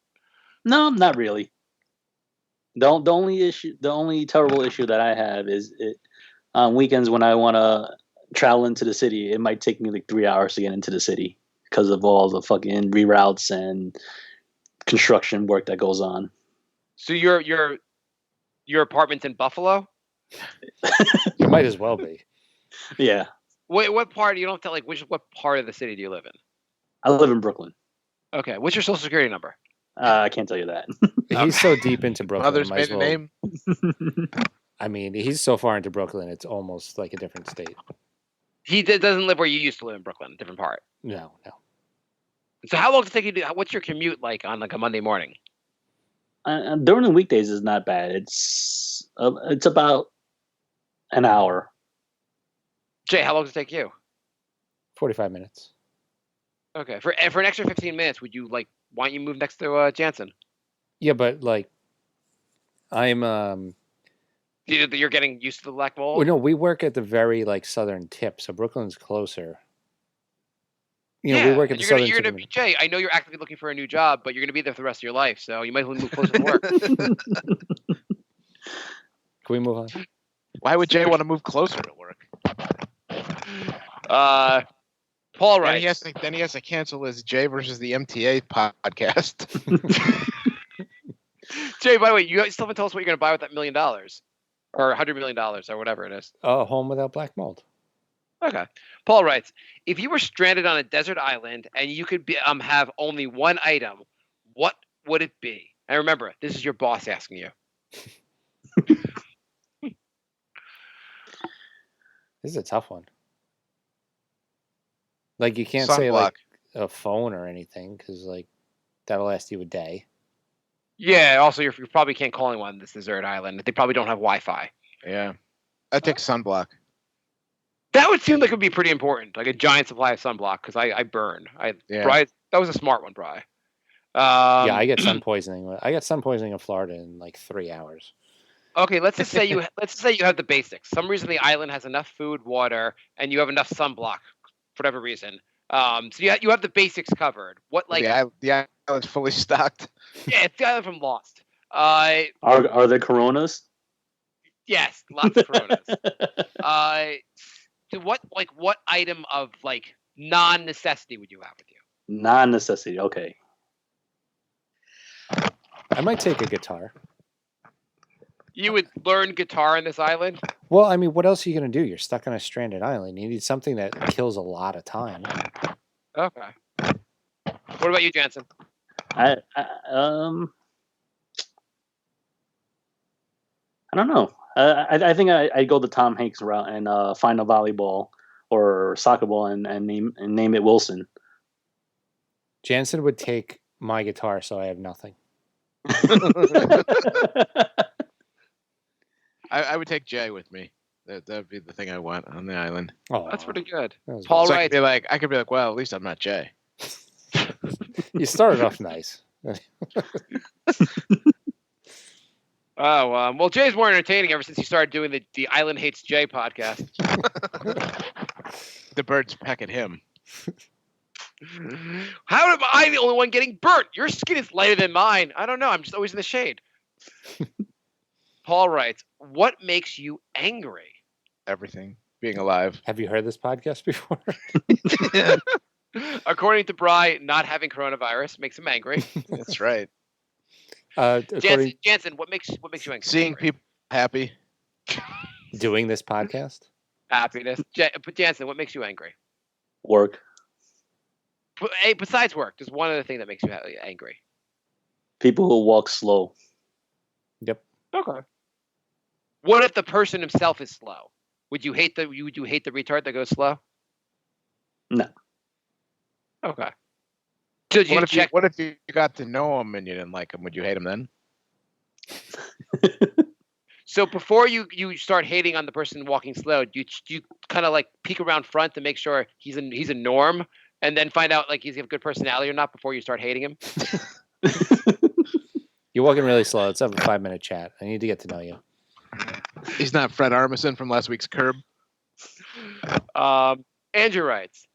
Speaker 4: No, not really. The only terrible issue that I have is on weekends when I want to travel into the city, it might take me 3 hours to get into the city because of all the fucking reroutes and construction work that goes on.
Speaker 2: So your apartment's in Buffalo?
Speaker 1: It might as well be.
Speaker 4: Yeah.
Speaker 2: Wait, what part? You don't tell what part of the city do you live in?
Speaker 4: I live in Brooklyn.
Speaker 2: Okay, what's your social security number?
Speaker 4: I can't tell you that.
Speaker 1: He's so deep into Brooklyn.
Speaker 5: Mother's maiden name?
Speaker 1: I mean, he's so far into Brooklyn, it's almost like a different state.
Speaker 2: He doesn't live where you used to live in Brooklyn, a different part.
Speaker 1: No.
Speaker 2: So how long does it take you to? What's your commute like on a Monday morning?
Speaker 4: During the weekdays is not bad. It's about an hour.
Speaker 2: Jay, how long does it take you?
Speaker 1: 45 minutes.
Speaker 2: Okay, for an extra 15 minutes, would you why don't you move next to Jansen?
Speaker 1: Yeah, but I'm
Speaker 2: You're getting used to the black mold?
Speaker 1: well, no, we work at the very southern tip, so Brooklyn's closer. we work at the Southern
Speaker 2: you're gonna be Jay. I know you're actively looking for a new job, but you're gonna be there for the rest of your life, so you might as well move closer to work.
Speaker 1: Can we move on?
Speaker 5: Why would Jay want to move closer to work?
Speaker 2: Paul writes.
Speaker 5: Then he has to cancel his Jay versus the MTA podcast.
Speaker 2: Jay, by the way, you still haven't told us what you're going to buy with that $1 million or $100 million or whatever it is.
Speaker 1: A home without black mold.
Speaker 2: Okay. Paul writes, if you were stranded on a desert island and you could have only one item, what would it be? And remember, this is your boss asking you.
Speaker 1: This is a tough one. Like, you can't say like a phone or anything because like that'll last you a day.
Speaker 2: Yeah. Also, you probably can't call anyone on this desert island. They probably don't have Wi-Fi.
Speaker 5: Yeah. I'd take sunblock.
Speaker 2: That would seem like it would be pretty important, like a giant supply of sunblock, because I burn. Brian, that was a smart one, Brian.
Speaker 1: Yeah, I get sun poisoning. I got sun poisoning in Florida in like 3 hours.
Speaker 2: Okay, let's just say you have the basics. Some reason the island has enough food, water, and you have enough sunblock for whatever reason. So you have the basics covered. What like
Speaker 5: the island's fully stocked.
Speaker 2: Yeah, it's the island from Lost.
Speaker 4: Are there Coronas?
Speaker 2: Yes, lots of Coronas. So what item of like non-necessity would you have with you?
Speaker 4: Non-necessity. Okay.
Speaker 1: I might take a guitar.
Speaker 2: You would learn guitar on this island?
Speaker 1: Well, I mean, what else are you going to do? You're stuck on a stranded island. You need something that kills a lot of time.
Speaker 2: Okay. What about you, Janssen?
Speaker 4: I don't know. I think I'd go the Tom Hanks route and find a volleyball or soccer ball and name it Wilson.
Speaker 1: Jansen would take my guitar, so I have nothing.
Speaker 5: I would take Jay with me. That would be the thing I want on the island.
Speaker 2: Oh, that's pretty good.
Speaker 5: Paul, so I could be like, well, at least I'm not Jay.
Speaker 1: You started off nice.
Speaker 2: Oh, well, Jay's more entertaining ever since he started doing the Island Hates Jay podcast.
Speaker 5: The birds peck at him.
Speaker 2: How am I the only one getting burnt? Your skin is lighter than mine. I don't know. I'm just always in the shade. Paul writes, what makes you angry?
Speaker 5: Everything. Being alive.
Speaker 1: Have you heard this podcast before?
Speaker 2: According to Bry, not having coronavirus makes him angry.
Speaker 5: That's right.
Speaker 2: Jansen, what makes you angry?
Speaker 5: Seeing people happy.
Speaker 1: Doing this podcast?
Speaker 2: Happiness. But Jansen, what makes you angry?
Speaker 4: Work.
Speaker 2: Hey, besides work, there's one other thing that makes you angry.
Speaker 4: People who walk slow.
Speaker 1: Yep.
Speaker 2: Okay. What if the person himself is slow? Would you hate the retard that goes slow?
Speaker 4: No.
Speaker 2: Okay. So
Speaker 5: what if you got to know him and you didn't like him? Would you hate him then?
Speaker 2: So before you start hating on the person walking slow, do you kind of like peek around front to make sure he's a norm, and then find out like he's got a good personality or not before you start hating him?
Speaker 1: You're walking really slow. Let's have a 5-minute chat. I need to get to know you.
Speaker 5: He's not Fred Armisen from last week's Curb.
Speaker 2: Andrew writes,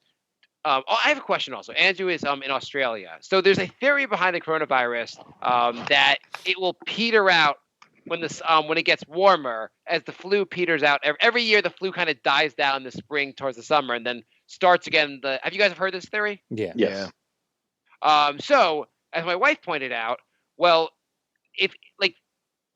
Speaker 2: I have a question also. Andrew is in Australia. So there's a theory behind the coronavirus that it will peter out when it gets warmer, as the flu peters out. Every year the flu kind of dies down in the spring towards the summer and then starts again. Have you guys heard this theory?
Speaker 1: Yeah.
Speaker 4: Yes.
Speaker 2: So as my wife pointed out, well, if like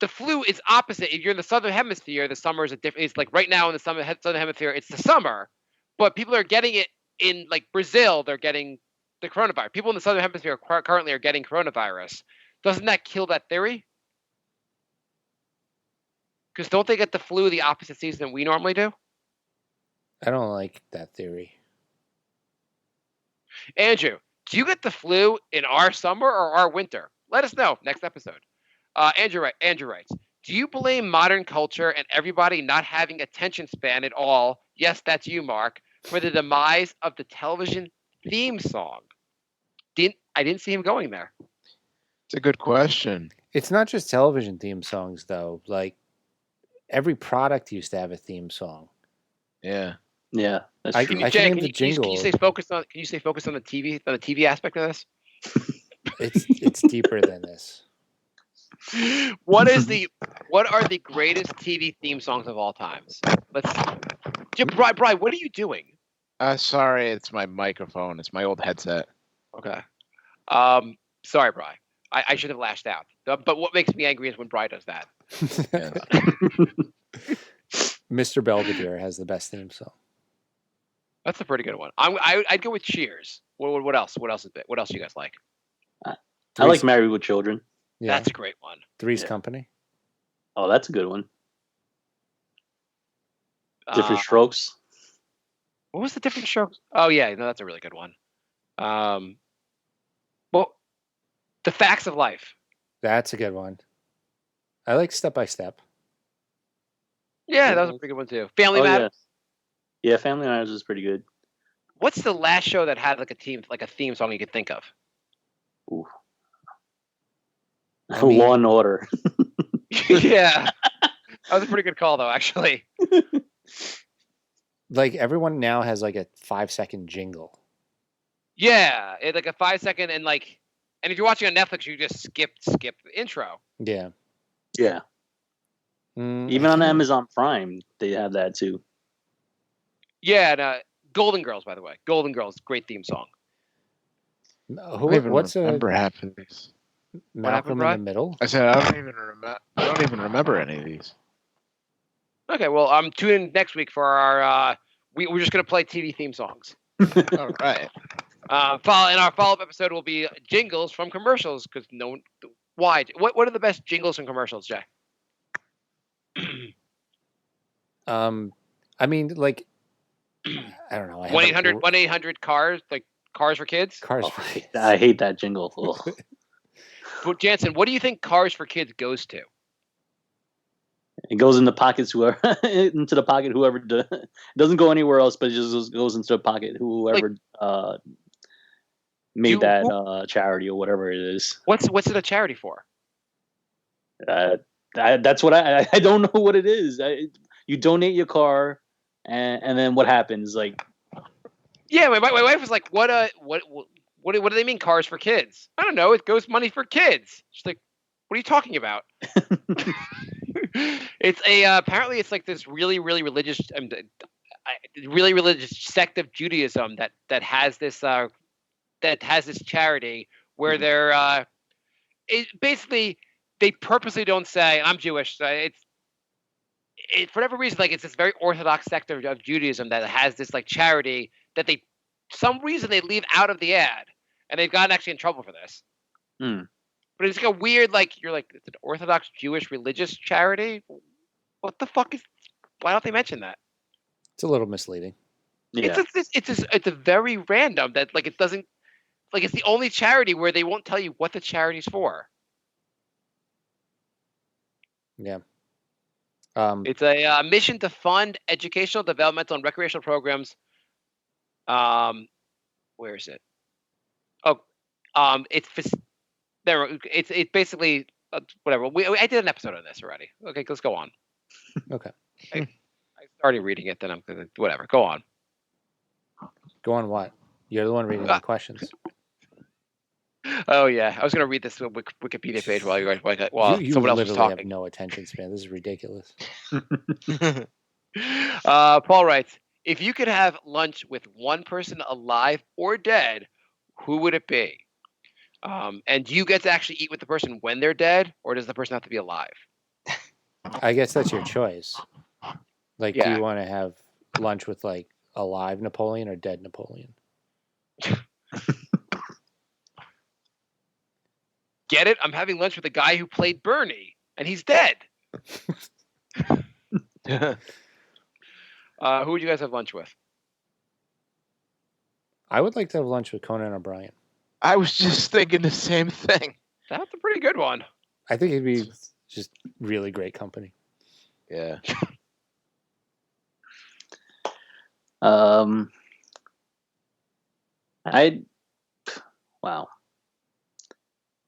Speaker 2: the flu is opposite. If you're in the southern hemisphere, the summer is it's like right now in the southern hemisphere, it's the summer, but people are getting it in like Brazil. They're getting the coronavirus. People in the southern hemisphere currently are getting coronavirus. Doesn't that kill that theory? Because don't they get the flu the opposite season than we normally do?
Speaker 1: I don't like that theory.
Speaker 2: Andrew, do you get the flu in our summer or our winter? Let us know next episode. Andrew writes, do you blame modern culture and everybody not having attention span at all? Yes, that's you, Mark, for the demise of the television theme song. I didn't see him going there.
Speaker 5: It's a good question.
Speaker 1: It's not just television theme songs, though. Like, every product used to have a theme song.
Speaker 5: Yeah.
Speaker 4: Yeah, that's
Speaker 1: I
Speaker 4: true.
Speaker 1: can
Speaker 2: Jay,
Speaker 1: name the
Speaker 2: can you
Speaker 1: jingle.
Speaker 2: stay focused on? Can you stay focused on the TV aspect of this?
Speaker 1: It's deeper than this.
Speaker 2: What are the greatest TV theme songs of all times? Brian, what are you doing?
Speaker 5: Sorry, it's my microphone. It's my old headset.
Speaker 2: Okay. Sorry, Brian. I should have lashed out. But what makes me angry is when Brian does that.
Speaker 1: Mr. Belvedere has the best theme song.
Speaker 2: That's a pretty good one. I'd go with Cheers. What else? What else is it? What else do you guys like?
Speaker 4: I like Married with Children.
Speaker 1: Yeah.
Speaker 2: That's a great one.
Speaker 1: Three's Company.
Speaker 4: Oh, that's a good one. Different Strokes.
Speaker 2: What was the Different Strokes? Oh yeah, no, that's a really good one. Well, The Facts of Life.
Speaker 1: That's a good one. I like Step by Step.
Speaker 2: Yeah, that was a pretty good one too. Family Matters.
Speaker 4: Yeah, Family Matters is pretty good.
Speaker 2: What's the last show that had like a theme song you could think of?
Speaker 4: Ooh.
Speaker 1: I mean-
Speaker 4: Law and Order.
Speaker 2: Yeah, that was a pretty good call though, actually.
Speaker 1: Like everyone now has like a 5-second jingle.
Speaker 2: Yeah, it's like a 5-second and if you're watching on Netflix, you just skip the intro.
Speaker 1: Yeah.
Speaker 4: Yeah. Even on Amazon Prime, they have that too.
Speaker 2: Yeah, and, Golden Girls, by the way. Golden Girls, great theme song.
Speaker 1: What's
Speaker 5: remember half of these?
Speaker 1: Malcolm in the Middle?
Speaker 5: I said I don't even remember any of these.
Speaker 2: Okay, well, tune in next week for our. We're just gonna play TV theme songs.
Speaker 5: All right.
Speaker 2: And our follow-up episode will be jingles from commercials because no one. Why? What are the best jingles from commercials, Jay?
Speaker 1: I mean, like, I don't know.
Speaker 2: 1-800 cars, like Cars for Kids.
Speaker 1: Cars.
Speaker 4: I hate that jingle.
Speaker 2: But Jansen, what do you think Cars for Kids goes to?
Speaker 4: It goes in the pockets whoever it doesn't go anywhere else, but it just goes into the pocket whoever made that charity or whatever it is.
Speaker 2: What's it a charity for?
Speaker 4: That's what I don't know what it is. You donate your car, and then what happens? Like,
Speaker 2: yeah, my wife was like, what do they mean Cars for Kids? I don't know. It goes money for kids. She's like, what are you talking about? It's apparently it's like this really religious sect of Judaism that has this charity where they're basically they purposely don't say I'm Jewish. It's for whatever reason, like it's this very orthodox sect of Judaism that has this like charity that they some reason they leave out of the ad, and they've gotten actually in trouble for this. But it's like a weird, like, you're like, it's an Orthodox Jewish religious charity? What the fuck is... Why don't they mention that?
Speaker 1: It's a little misleading.
Speaker 4: yeah,
Speaker 2: It's a very random that, like, it doesn't... Like, it's the only charity where they won't tell you what the charity's for.
Speaker 1: Yeah.
Speaker 2: It's a mission to fund educational, developmental, and recreational programs. Where is it? It's basically whatever. I did an episode on this already. Okay, let's go on.
Speaker 1: Okay.
Speaker 2: I started reading it, then I'm gonna whatever. Go on.
Speaker 1: Go on what? You're the one reading the questions.
Speaker 2: Oh yeah, I was gonna read this Wikipedia page while you
Speaker 1: You
Speaker 2: someone else was
Speaker 1: literally
Speaker 2: talking.
Speaker 1: have no attention span. This is ridiculous.
Speaker 2: Paul writes, if you could have lunch with one person alive or dead, who would it be? And do you get to actually eat with the person when they're dead, or does the person have to be alive?
Speaker 1: I guess that's your choice. Like, do
Speaker 2: Yeah.
Speaker 1: you want to have lunch with like a live Napoleon or dead Napoleon?
Speaker 2: Get it? I'm having lunch with the guy who played Bernie, and he's dead. Who would you guys have lunch with?
Speaker 1: I would like to have lunch with Conan O'Brien.
Speaker 5: I was just thinking the same thing.
Speaker 2: That's a pretty good one.
Speaker 1: I think it'd be just really great company.
Speaker 5: Yeah.
Speaker 4: Wow.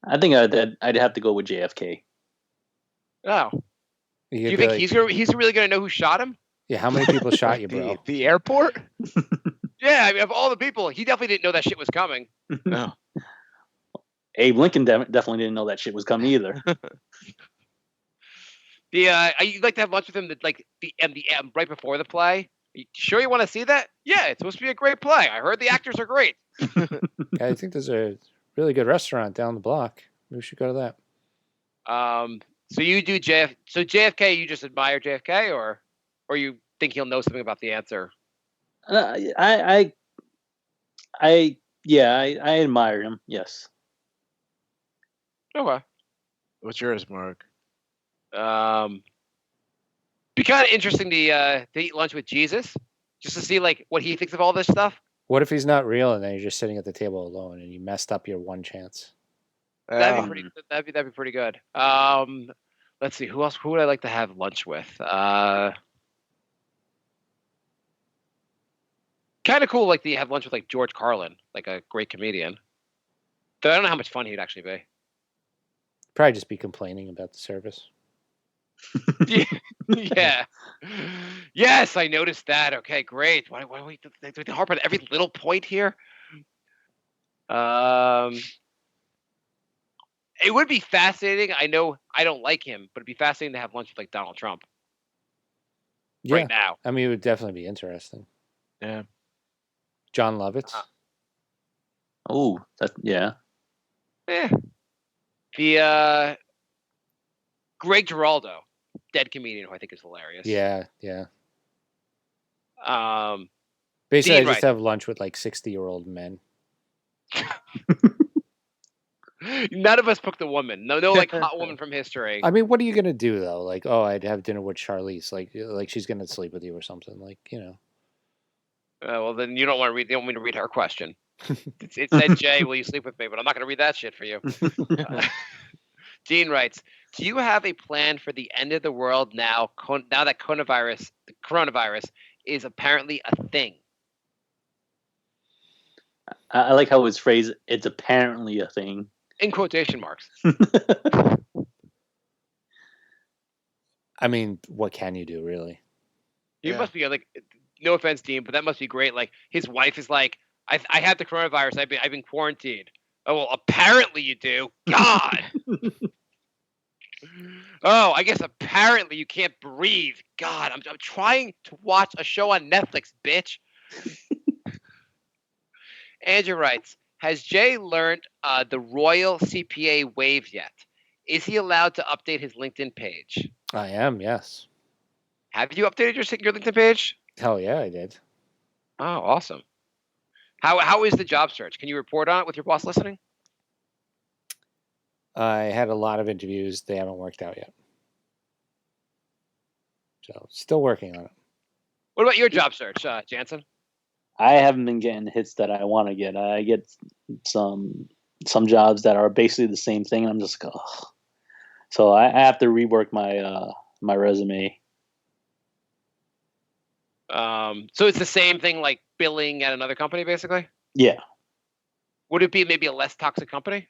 Speaker 4: I think I'd have to go with JFK.
Speaker 2: Oh,
Speaker 1: You
Speaker 2: do you
Speaker 1: could
Speaker 2: think
Speaker 1: be like,
Speaker 2: he's really gonna know who shot him?
Speaker 1: Yeah, how many people shot you, bro?
Speaker 5: The airport?
Speaker 2: Yeah, I mean, of all the people, he definitely didn't know that shit was coming.
Speaker 5: No.
Speaker 4: Abe Lincoln definitely didn't know that shit was coming either.
Speaker 2: You'd like to have lunch with him, right before the play. You sure you want to see that? Yeah, it's supposed to be a great play. I heard the actors are great.
Speaker 1: I think there's a really good restaurant down the block. Maybe we should go to that.
Speaker 2: So you do So JFK, you just admire JFK, or you think he'll know something about the answer?
Speaker 4: I admire him. Yes.
Speaker 2: Okay.
Speaker 5: What's yours, Mark?
Speaker 2: Be kind of interesting to eat lunch with Jesus, just to see like what he thinks of all this stuff.
Speaker 1: What if he's not real and then you're just sitting at the table alone and you messed up your one chance?
Speaker 2: That'd be pretty good. Let's see, who else? Who would I like to have lunch with? Kind of cool, like to have lunch with like George Carlin, like a great comedian. Though I don't know how much fun he'd actually be.
Speaker 1: Probably just be complaining about the service.
Speaker 2: Yeah. Yes, I noticed that. Okay, great. Why do we harp on every little point here? It would be fascinating. I know I don't like him, but it'd be fascinating to have lunch with like Donald Trump.
Speaker 1: Yeah.
Speaker 2: Right now.
Speaker 1: I mean, it would definitely be interesting.
Speaker 5: Yeah.
Speaker 1: John Lovitz.
Speaker 4: Oh, yeah.
Speaker 2: The Greg Giraldo, dead comedian, who I think is hilarious.
Speaker 1: Yeah.
Speaker 2: Dean
Speaker 1: Basically, I just
Speaker 2: Wright.
Speaker 1: have lunch with like 60-year-old men.
Speaker 2: None of us picked a woman. No, like hot woman from history.
Speaker 1: I mean, what are you gonna do though? Like, oh, I'd have dinner with Charlize. Like she's gonna sleep with you or something. Like, you know.
Speaker 2: Well, then you don't want to read. You don't want me to read her question. It said, "Jay, will you sleep with me?" But I'm not going to read that shit for you. Dean writes, "Do you have a plan for the end of the world now? Now that coronavirus is apparently a thing."
Speaker 4: I like how it's phrased. It's apparently a thing.
Speaker 2: In quotation marks.
Speaker 1: I mean, what can you do, really?
Speaker 2: You must be like, no offense, Dean, but that must be great. Like his wife is like, I had the coronavirus. I've been quarantined. Oh well, apparently you do. God. Oh, I guess apparently you can't breathe. God, I'm trying to watch a show on Netflix, bitch. Andrew writes, has Jay learned the Royal CPA wave yet? Is he allowed to update his LinkedIn page?
Speaker 1: I am, yes.
Speaker 2: Have you updated your LinkedIn page?
Speaker 1: Hell yeah, I did.
Speaker 2: Oh, awesome. How is the job search? Can you report on it with your boss listening?
Speaker 1: I had a lot of interviews. They haven't worked out yet. So, still working on it.
Speaker 2: What about your job search, Janssen?
Speaker 4: I haven't been getting the hits that I want to get. I get some jobs that are basically the same thing, and I'm just like, ugh. So I have to rework my my resume.
Speaker 2: So it's the same thing like billing at another company, basically?
Speaker 4: Yeah.
Speaker 2: Would it be maybe a less toxic company?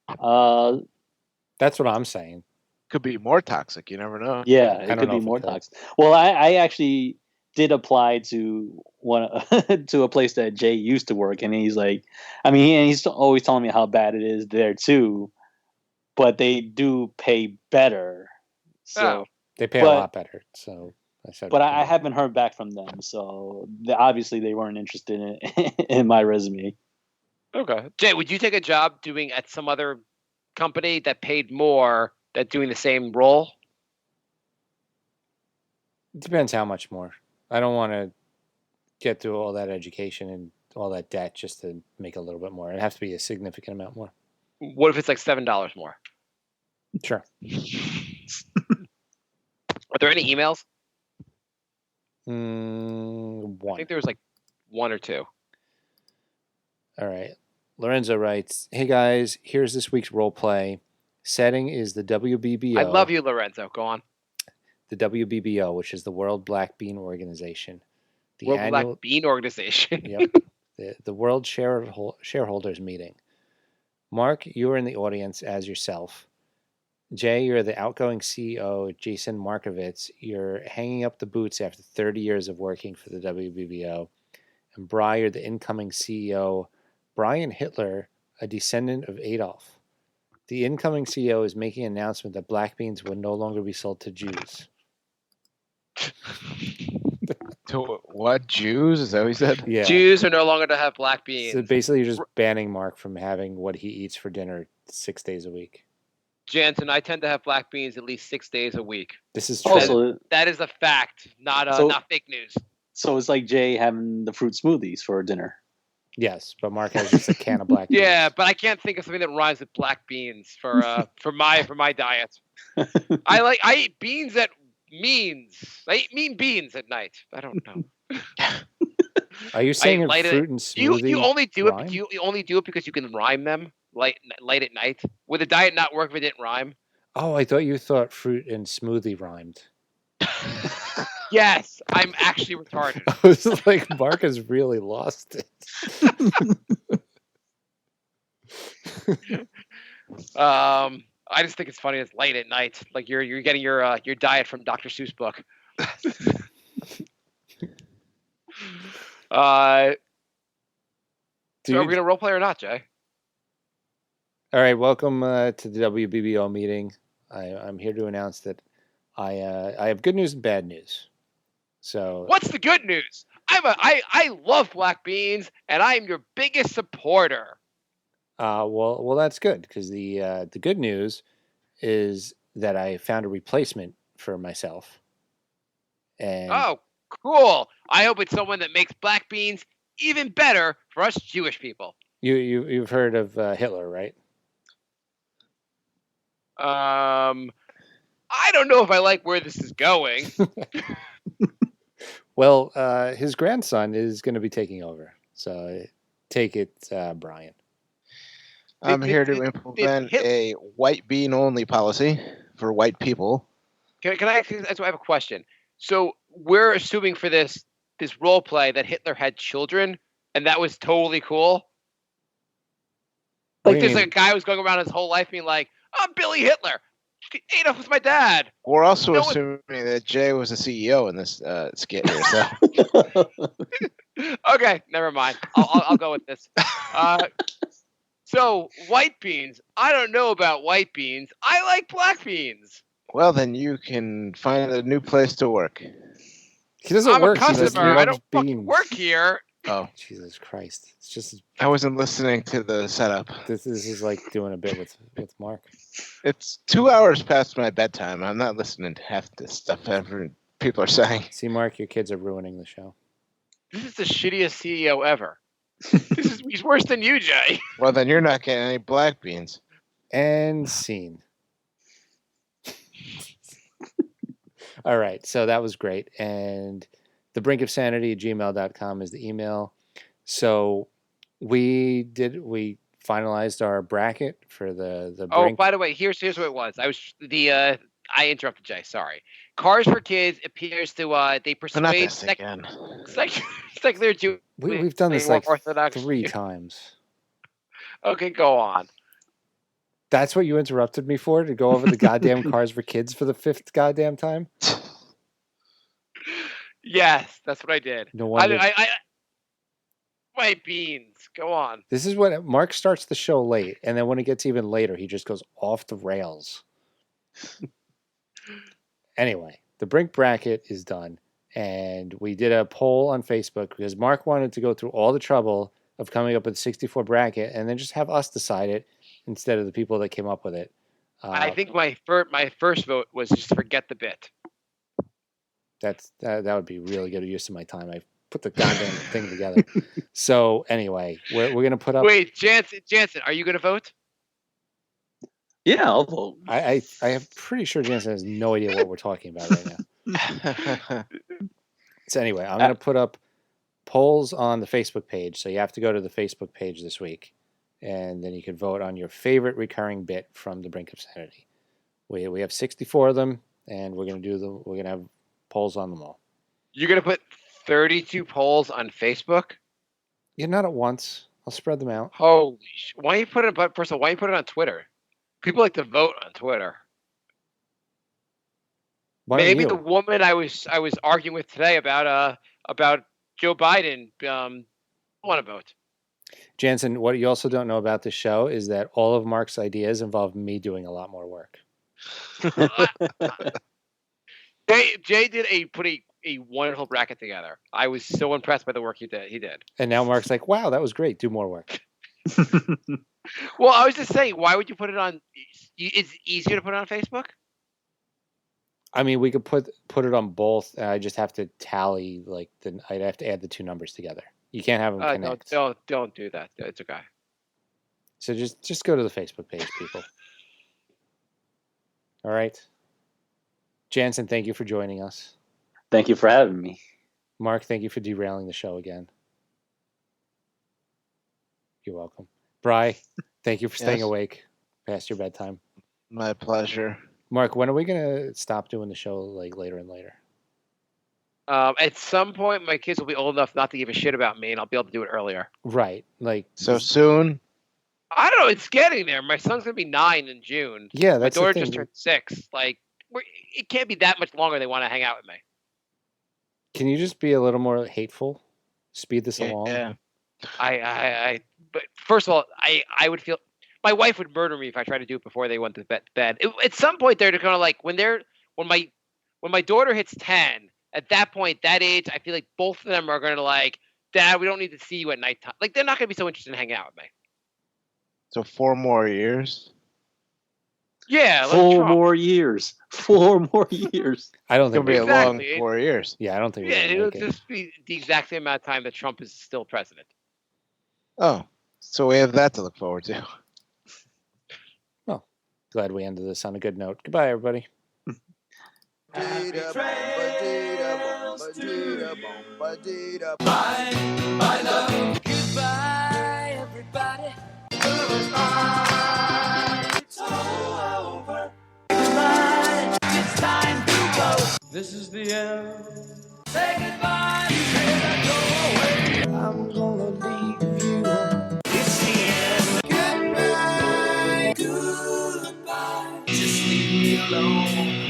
Speaker 1: That's what I'm saying.
Speaker 5: Could be more toxic. You never know.
Speaker 4: Yeah, it could be more toxic. Well, I actually did apply to to a place that Jay used to work, and he's like, I mean, he's always telling me how bad it is there too, but they do pay better. So
Speaker 1: they pay a lot better. So I said,
Speaker 4: but I haven't heard back from them, so obviously they weren't interested in my resume.
Speaker 2: Okay, Jay, would you take a job doing at some other company that paid more that doing the same role?
Speaker 1: It depends how much more. I don't want to get through all that education and all that debt just to make a little bit more. It has to be a significant amount more.
Speaker 2: What if it's like $7 more?
Speaker 1: Sure.
Speaker 2: Are there any emails?
Speaker 1: One.
Speaker 2: I think there was like one or two.
Speaker 1: All right. Lorenzo writes, hey guys, here's this week's role play. Setting is the WBBO.
Speaker 2: I love you, Lorenzo. Go on.
Speaker 1: The WBBO, which is the World Black Bean Organization. The
Speaker 2: World Black Bean Organization.
Speaker 1: Yep. The World Shareholders Meeting. Mark, you are in the audience as yourself. Jay, you're the outgoing CEO, Jason Markovitz. You're hanging up the boots after 30 years of working for the WBBO. And Bri, you're the incoming CEO, Brian Hitler, a descendant of Adolf. The incoming CEO is making an announcement that black beans will no longer be sold to Jews.
Speaker 5: To what? Jews? Is that what he said?
Speaker 1: Yeah.
Speaker 2: Jews are no longer to have black beans.
Speaker 1: So basically, you're just banning Mark from having what he eats for dinner 6 days a week.
Speaker 2: Jansen, I tend to have black beans at least 6 days a week.
Speaker 1: This is true.
Speaker 4: Also,
Speaker 2: That is a fact, not fake news.
Speaker 4: so it's like Jay having the fruit smoothies for dinner.
Speaker 1: Yes, but Mark has just a can of black beans.
Speaker 2: Yeah, but I can't think of something that rhymes with black beans for my diet. I eat beans at means. I eat mean beans at night. I don't know.
Speaker 1: Are you saying a
Speaker 2: light
Speaker 1: fruit and smoothie?
Speaker 2: You only do
Speaker 1: rhyme?
Speaker 2: it. You only do it because you can rhyme them late at night. Would the diet not work if it didn't rhyme?
Speaker 1: Oh, I thought you thought fruit and smoothie rhymed.
Speaker 2: Yes, I'm actually retarded.
Speaker 1: I was like, Mark has really lost it.
Speaker 2: I just think it's funny. It's late at night. Like you're getting your diet from Dr. Seuss book. So are we gonna role play or not, Jay?
Speaker 1: All right, welcome to the WBBO meeting. I'm here to announce that I have good news and bad news. So
Speaker 2: what's the good news? I love black beans, and I am your biggest supporter.
Speaker 1: Well, that's good because the good news is that I found a replacement for myself. And
Speaker 2: oh, cool! I hope it's someone that makes black beans even better for us Jewish people.
Speaker 1: You've heard of Hitler, right?
Speaker 2: I don't know if I like where this is going.
Speaker 1: Well, his grandson is going to be taking over. So take it, Brian.
Speaker 5: I'm here to implement a white bean only policy for white people.
Speaker 2: Can I actually? That's why I have a question. So we're assuming for this role play that Hitler had children, and that was totally cool. Like there's like a guy who's going around his whole life being like, "I'm Billy Hitler. Adolf was my dad."
Speaker 5: We're also assuming that Jay was the CEO in this skit here. So.
Speaker 2: Okay, never mind. I'll go with this. So white beans. I don't know about white beans. I like black beans.
Speaker 5: Well, then you can find a new place to work.
Speaker 1: He doesn't
Speaker 2: I'm
Speaker 1: work.
Speaker 2: a customer. I don't
Speaker 1: beans.
Speaker 2: fucking work here.
Speaker 5: Oh,
Speaker 1: Jesus Christ! It's just
Speaker 5: I wasn't listening to the setup.
Speaker 1: this is like doing a bit with Mark.
Speaker 5: It's 2 hours past my bedtime. I'm not listening to half this stuff people are saying.
Speaker 1: See, Mark, your kids are ruining the show.
Speaker 2: This is the shittiest CEO ever. He's worse than you, Jay.
Speaker 5: Well, then you're not getting any black beans.
Speaker 1: And scene. All right, so that was great. And thebrinkofsanity@gmail.com is the email. So we finalized our bracket for the
Speaker 2: Oh,
Speaker 1: brink.
Speaker 2: by the way, here's what it was. I interrupted Jay. Sorry. Cars for Kids appears to they persuade secular Jews.
Speaker 1: We've done this like
Speaker 2: Orthodox
Speaker 1: 3 times.
Speaker 2: Okay, go on.
Speaker 1: That's what you interrupted me for, to go over the goddamn Cars for Kids for the 5th goddamn time?
Speaker 2: Yes, that's what I did.
Speaker 1: No wonder.
Speaker 2: White beans. Go on.
Speaker 1: This is what Mark starts the show late, and then when it gets even later, he just goes off the rails. Anyway, the Brink bracket is done, and we did a poll on Facebook because Mark wanted to go through all the trouble of coming up with a 64 bracket and then just have us decide it instead of the people that came up with it.
Speaker 2: I think my first vote was just forget the bit.
Speaker 1: That would be really good use of my time. I put the goddamn thing together. So anyway, we're gonna put up.
Speaker 2: Wait, Jansen, are you gonna vote?
Speaker 4: Yeah, I'll vote.
Speaker 1: I am pretty sure Jansen has no idea what we're talking about right now. So anyway, I'm gonna put up polls on the Facebook page. So you have to go to the Facebook page this week, and then you can vote on your favorite recurring bit from the Brink of Sanity. We have 64 of them, and we're gonna have polls on them all.
Speaker 2: You're gonna put 32 polls on Facebook?
Speaker 1: Yeah, not at once. I'll spread them out.
Speaker 2: Holy why don't you put it on Twitter? People like to vote on Twitter.
Speaker 1: Why don't
Speaker 2: Maybe
Speaker 1: you?
Speaker 2: the woman I was arguing with today about Joe Biden want to vote.
Speaker 1: Jansen, what you also don't know about the show is that all of Mark's ideas involve me doing a lot more work.
Speaker 2: Jay did put a wonderful bracket together. I was so impressed by the work he did.
Speaker 1: And now Mark's like, wow, that was great. Do more work.
Speaker 2: Well, I was just saying, why would you put it on? It's easier to put it on Facebook.
Speaker 1: I mean, we could put it on both. I just have to tally I'd have to add the two numbers together. You can't have them connect.
Speaker 2: Don't do that. It's okay.
Speaker 1: So just go to the Facebook page, people. All right. Jansen, thank you for joining us.
Speaker 4: Thank you for having me.
Speaker 1: Marc, thank you for derailing the show again. You're welcome. Bri, thank you for staying awake past your bedtime.
Speaker 5: My pleasure.
Speaker 1: Marc, when are we going to stop doing the show later and later?
Speaker 2: At some point, my kids will be old enough not to give a shit about me, and I'll be able to do it earlier.
Speaker 1: Right.
Speaker 5: So soon?
Speaker 2: I don't know. It's getting there. My son's going to be 9 in June.
Speaker 1: Yeah, that's
Speaker 2: my daughter
Speaker 1: the thing.
Speaker 2: just turned 6. It can't be that much longer they want to hang out with me.
Speaker 1: Can you just be a little more hateful? Speed this along?
Speaker 5: Yeah.
Speaker 2: But first of all, I would feel my wife would murder me if I tried to do it before they went to bed. At some point, they're kind of like when my daughter hits 10. At that point, that age, I feel like both of them are going to Dad, we don't need to see you at nighttime. They're not going to be so interested in hanging out with me.
Speaker 5: So 4 more years?
Speaker 2: Yeah.
Speaker 4: 4 more years. 4 more years.
Speaker 1: I don't think
Speaker 5: It's going to be a long
Speaker 2: Exactly.
Speaker 5: 4 years.
Speaker 1: Yeah, I don't think.
Speaker 2: Yeah, it'll
Speaker 1: make it.
Speaker 2: just be the exact same amount of time that Trump is still president.
Speaker 5: Oh, so we have that to look forward to.
Speaker 1: Well, glad we ended this on a good note. Goodbye, everybody.
Speaker 3: My love. Goodbye, everybody. It's all over. Goodbye. It's time to go. This is the end. Say goodbye. Go away. I'm gonna leave you. It's the end. Goodbye. Goodbye. Just leave me alone.